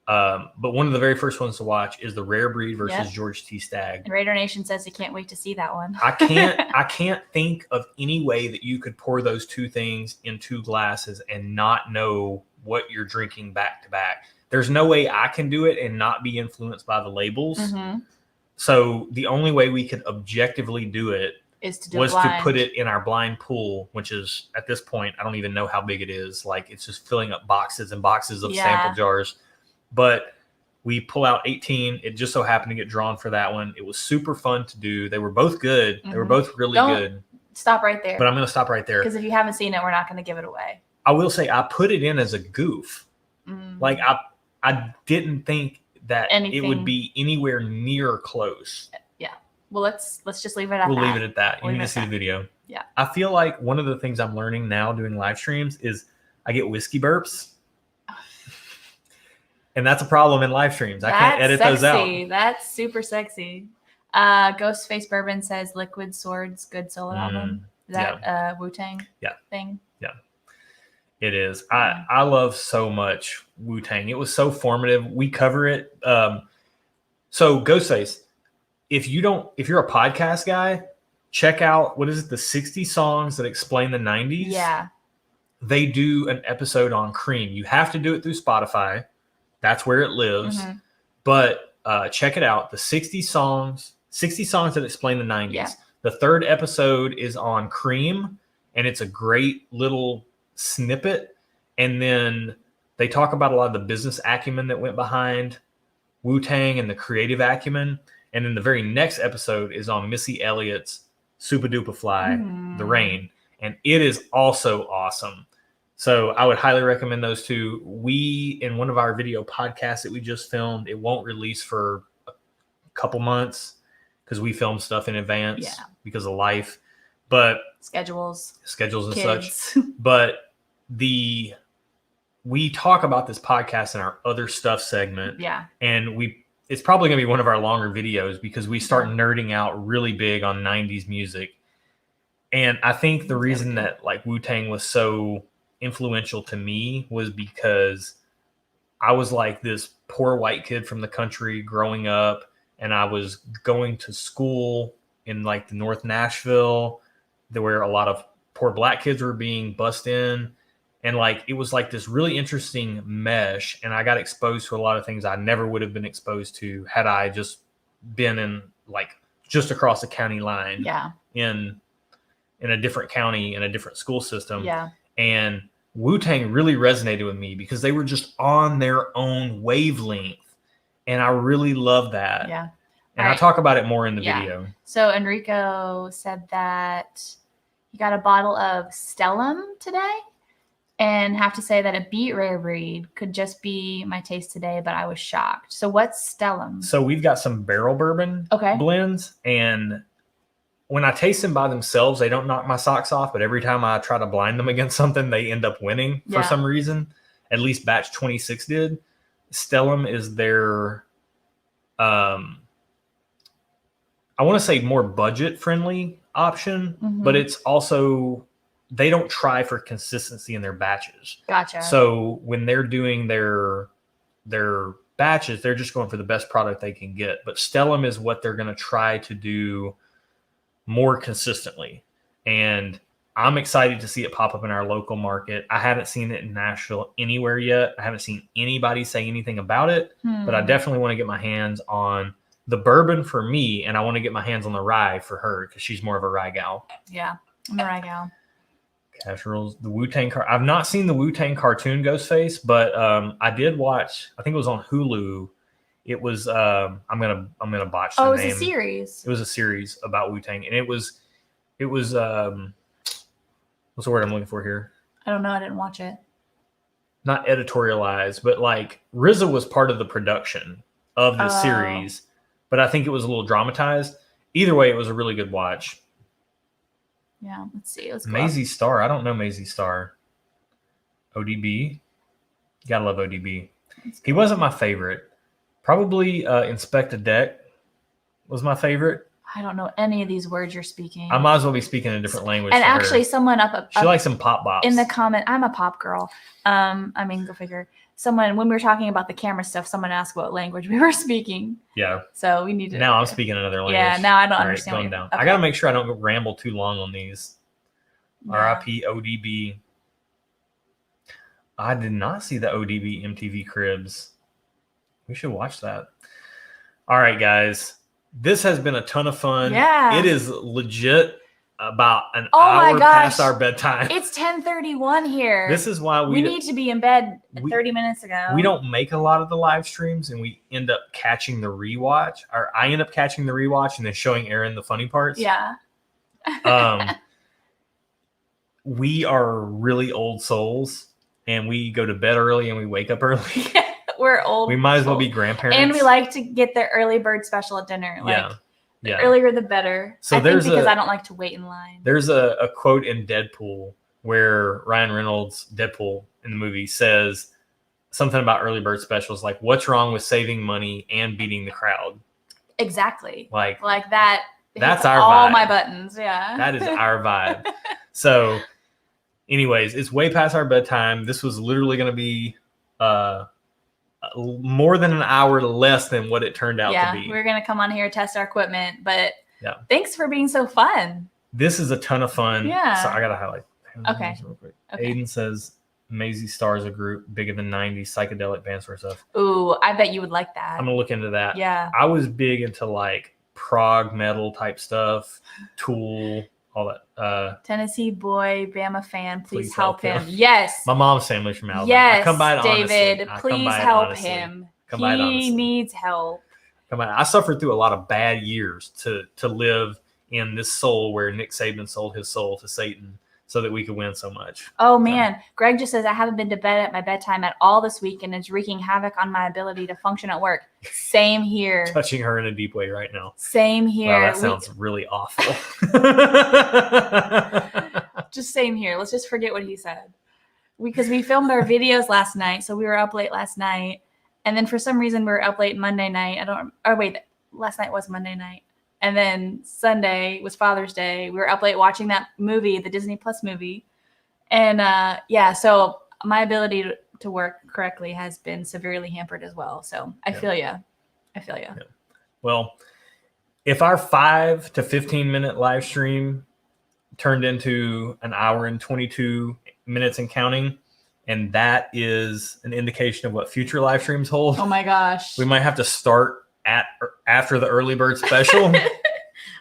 But one of the very first ones to watch is the Rare Breed versus George T. Stagg. And Raider Nation says he can't wait to see that one. I can't think of any way that you could pour those two things in two glasses and not know what you're drinking back to back. There's no way I can do it and not be influenced by the labels. So the only way we could objectively do it was to put it in our blind pool, which is at this point, I don't even know how big it is. Like it's just filling up boxes and boxes of sample jars. But we pull out 18. It just so happened to get drawn for that one. It was super fun to do. They were both good. They were both really good. Stop right there. But I'm going to stop right there. Because if you haven't seen it, we're not going to give it away. I will say I put it in as a goof. Like I didn't think that it would be anywhere near close. Yeah. Well, let's just leave it at that. We'll leave it at that. You need to see the video. Yeah. I feel like one of the things I'm learning now doing live streams is I get whiskey burps. And that's a problem in live streams. I can't edit those out. That's super sexy. Ghostface Bourbon says Liquid Swords, good solo album. Is that Wu-Tang thing? Yeah. It is. I love so much Wu-Tang. It was so formative. We cover it. So Ghostface, if you're a podcast guy, check out, what is it, the 60 songs that explain the 90s. Yeah. They do an episode on Cream. You have to do it through Spotify. That's where it lives. Mm-hmm. But check it out. The 60 songs that explain the 90s. Yeah. The third episode is on Cream, and it's a great little snippet. And then they talk about a lot of the business acumen that went behind Wu-Tang and the creative acumen. And then the very next episode is on Missy Elliott's Super Duper Fly, The Rain. And it is also awesome. So I would highly recommend those two. We, in one of our video podcasts that we just filmed, it won't release for a couple months because we film stuff in advance because of life. But schedules and such. But we talk about this podcast in our other stuff segment. Yeah. And it's probably going to be one of our longer videos because we start nerding out really big on 90s music. And I think the reason that like Wu-Tang was so influential to me was because I was like this poor white kid from the country growing up, and I was going to school in like the North Nashville, where a lot of poor black kids were being bussed in. And like, it was like this really interesting mesh. And I got exposed to a lot of things I never would have been exposed to had I just been in like just across the county line in a different county, in a different school system. Yeah. And Wu-Tang really resonated with me because they were just on their own wavelength. And I really love that. Yeah. And I talk about it more in the video. So Enrico said that he got a bottle of Stellum today. And have to say that a beet rare breed could just be my taste today, but I was shocked. So what's Stellum? So we've got some barrel bourbon blends, and when I taste them by themselves, they don't knock my socks off. But every time I try to blind them against something, they end up winning for some reason. At least batch 26 did. Stellum is their, I want to say more budget friendly option, but it's also, they don't try for consistency in their batches. Gotcha. So when they're doing their batches, they're just going for the best product they can get. But Stellum is what they're going to try to do more consistently. And I'm excited to see it pop up in our local market. I haven't seen it in Nashville anywhere yet. I haven't seen anybody say anything about it, but I definitely want to get my hands on the bourbon for me, and I want to get my hands on the rye for her because she's more of a rye gal. Yeah, I'm a rye gal. Cash Rules, the Wu-Tang I've not seen the Wu-Tang cartoon Ghostface, but I did watch, I think it was on Hulu. It was I'm gonna botch the name. Oh, it was a series. It was a series about Wu-Tang, and it was what's the word I'm looking for here? I don't know, I didn't watch it. Not editorialized, but like RZA was part of the production of the series, but I think it was a little dramatized. Either way, it was a really good watch. Yeah, let's see. Let's go Maisie Star. I don't know Maisie Star. ODB. Gotta love ODB. He wasn't my favorite. Probably Inspector Deck was my favorite. I don't know any of these words you're speaking. I might as well be speaking a different language. And actually, someone she likes some pop bops. In the comment, I'm a pop girl. I mean, go figure. Someone, when we were talking about the camera stuff, someone asked what language we were speaking. Yeah. So we need to. Now I'm speaking another language. Yeah. Now I don't understand. Going down. Okay. I got to make sure I don't ramble too long on these. Yeah. R.I.P. ODB. I did not see the ODB MTV Cribs. We should watch that. All right, guys. This has been a ton of fun. Yeah. It is legit about an hour past our bedtime. It's 10:31 here. This is why we need to be in bed 30 minutes ago. We don't make a lot of the live streams, and we end up catching the rewatch, or I end up catching the rewatch and then showing Aaron the funny parts. Yeah. We are really old souls, and we go to bed early and we wake up early. We're old. We might as well be grandparents. And we like to get the early bird special at dinner. Like, the earlier the better. So because I don't like to wait in line. There's a quote in Deadpool where Ryan Reynolds, Deadpool in the movie, says something about early bird specials, like, what's wrong with saving money and beating the crowd? Exactly. Like that. That's our all vibe. My buttons. Yeah. That is our vibe. So anyways, it's way past our bedtime. This was literally going to be more than an hour less than what it turned out to be. We're going to come on here, test our equipment, but Yeah. thanks for being so fun. This is a ton of fun. Yeah. So I got to highlight. Okay. Real quick. Okay. Aiden says, Maisie Stars a group bigger than 90s psychedelic bands or stuff. Ooh, I bet you would like that. I'm going to look into that. Yeah. I was big into like prog metal type stuff, Tool, all that. Tennessee boy, Bama fan, please help him. Yes. My mom's family's from Alabama. Yes, I come by it David, honestly. please help him. He needs help. Come by. I suffered through a lot of bad years to live in this soul where Nick Saban sold his soul to Satan so that we could win so much. Oh man, Greg just says I haven't been to bed at my bedtime at all this week, and it's wreaking havoc on my ability to function at work. Same here. Touching her in a deep way right now. Same here. Wow, that sounds really awful. Just same here. Let's just forget what he said. Because we filmed our videos last night, so we were up late last night, and then for some reason we were up late Monday night. Last night was Monday night. And then Sunday was Father's Day. We were up late watching that movie, the Disney Plus movie. And so my ability to work correctly has been severely hampered as well. So I feel you. Yeah. Well, if our 5 to 15 minute live stream turned into an hour and 22 minutes and counting, and that is an indication of what future live streams hold. Oh my gosh. We might have to start after the early bird special.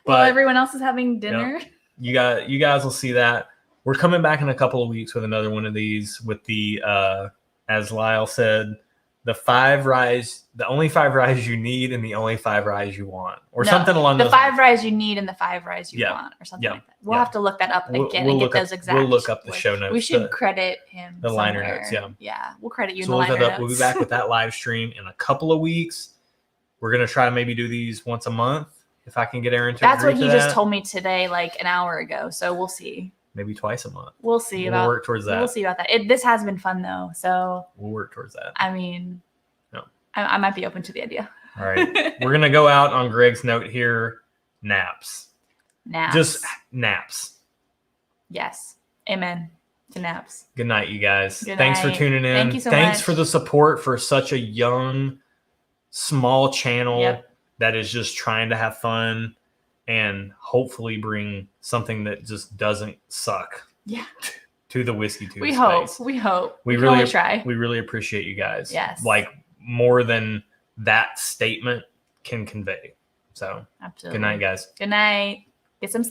Well, everyone else is having dinner. You guys will see that. We're coming back in a couple of weeks with another one of these with the as Lyle said, the only 5 ryes you need and the only 5 ryes you want, or something along those lines. The 5 ryes you need and the 5 ryes you want, or something like that. We'll have to look that up again and get those exact. We'll look up the show notes. We should credit him. The liner notes, Yeah, we'll credit you. So in the liner notes. We'll be back with that live stream in a couple of weeks. We're gonna try to maybe do these once a month if I can get Aaron to. That's what he just told me today, like an hour ago. So we'll see. Maybe twice a month. We'll see We'll work towards that. We'll see about that. This has been fun though, so we'll work towards that. I mean, I might be open to the idea. All right, we're gonna go out on Greg's note here. Naps. Just naps. Yes. Amen to naps. Good night, you guys. Good Thanks night. for tuning in. Thank you so Thanks much. for the support for such a young, small channel that is just trying to have fun and hopefully bring something that just doesn't suck. Yeah. To the whiskey tube. We space. hope. We really really try. We really appreciate you guys. Yes. Like more than that statement can convey. So absolutely. Good night, guys. Good night. Get some sleep.